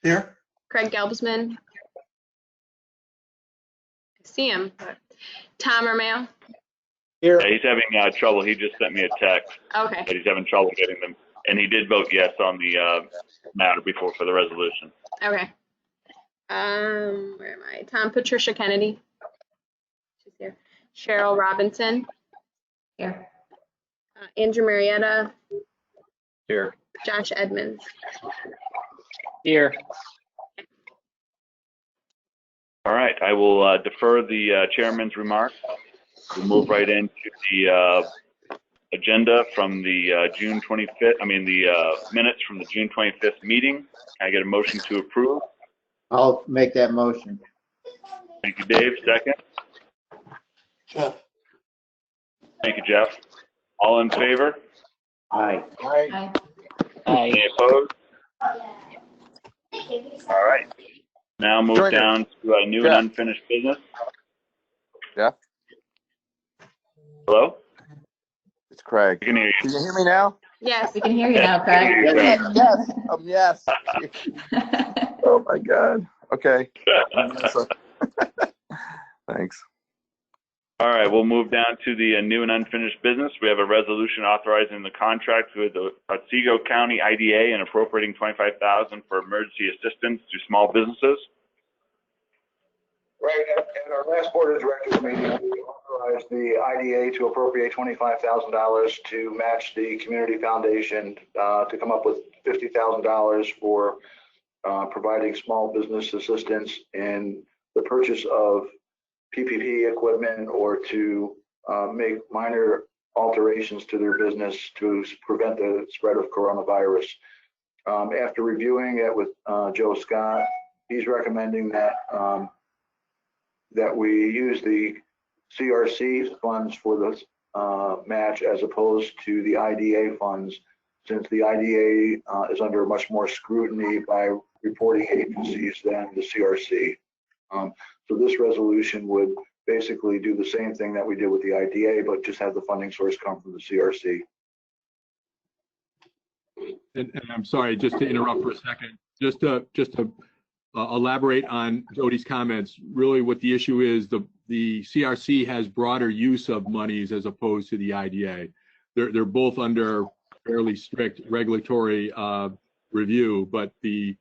Here. Craig Gelbsman, I see him, but Tom Armail. Here. Yeah, he's having trouble. He just sent me a text. Okay. But he's having trouble getting them. And he did vote yes on the matter before for the resolution. Okay. Where am I? Patricia Kennedy. She's here. Cheryl Robinson. Here. Andrew Marietta. Here. Josh Edmonds. Here. All right, I will defer the chairman's remarks. We'll move right into the agenda from the June 25th, the minutes from the June 25th meeting. Can I get a motion to approve? I'll make that motion. Thank you, Dave. Second. Jeff. Thank you, Jeff. All in favor? Aye. Aye. Any Aye. opposed? All right. Now move Joyner. down to new and unfinished business. Jeff, Hello? it's Craig. I can hear you. Can you hear me now? Yes. We can hear you now, Craig. Yes. Yes. Oh my God. Okay. Thanks. All right, we'll move down to the new and unfinished business. We have a resolution authorizing the contract with the Otsego County IDA and appropriating $25,000 for emergency assistance to small businesses. Right, at our last board of directors meeting, we authorized the IDA to appropriate $25,000 to match the community foundation to come up with $50,000 for providing small business assistance in the purchase of PPP equipment or to make minor alterations to their business to prevent the spread of coronavirus. After reviewing it with Joe Scott, he's recommending that that we use the CRC funds for this match as opposed to the IDA funds, since the IDA is under much more scrutiny by reporting agencies than the CRC. So this resolution would basically do the same thing that we did with the IDA, but just have the funding source come from the CRC. And I'm sorry, just to interrupt for a second, just to elaborate on Jody's comments. Really what the issue is, the CRC has broader use of monies as opposed to the IDA. They're both under fairly strict regulatory review, but the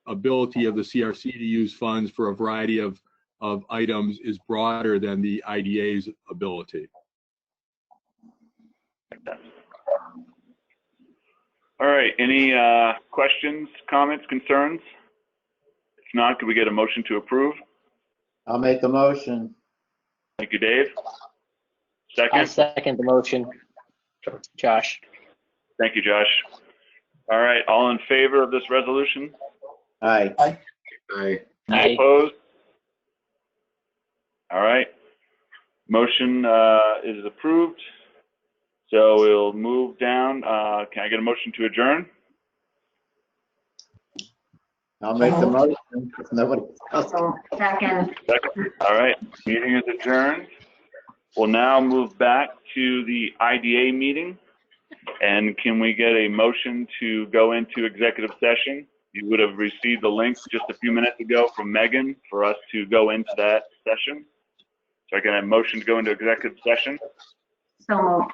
ability of the CRC to use funds for a variety of items is broader than the IDA's ability. All right, any questions, comments, concerns? If not, could we get a motion to approve? I'll make the motion. Thank you, Dave. Second? I'll second the motion. Josh. Thank you, Josh. All right, all in favor of this resolution? Aye. Aye. Aye. Any opposed? All right, motion is approved. So we'll move down. Can I get a motion to adjourn? I'll make the motion. If nobody else. Second. Second. All right, meeting is adjourned. We'll now move back to the IDA meeting. And can we get a motion to go into executive session? You would have received the link just a few minutes ago from Megan for us to go into that session. So I get a motion to go into executive session. So moved.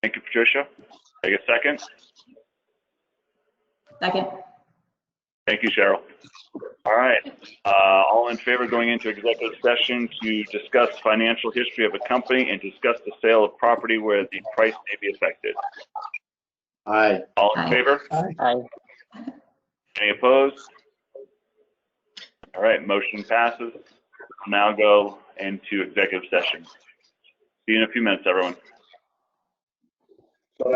Thank you, Patricia. Take a second. Second. Thank you, Cheryl. All right. All in favor going into executive session to discuss financial history of a company and discuss the sale of property where the price may be affected. Aye. All in Aye. favor? Aye. Any opposed? All right, motion passes. Now go into executive session. See you in a few minutes, everyone.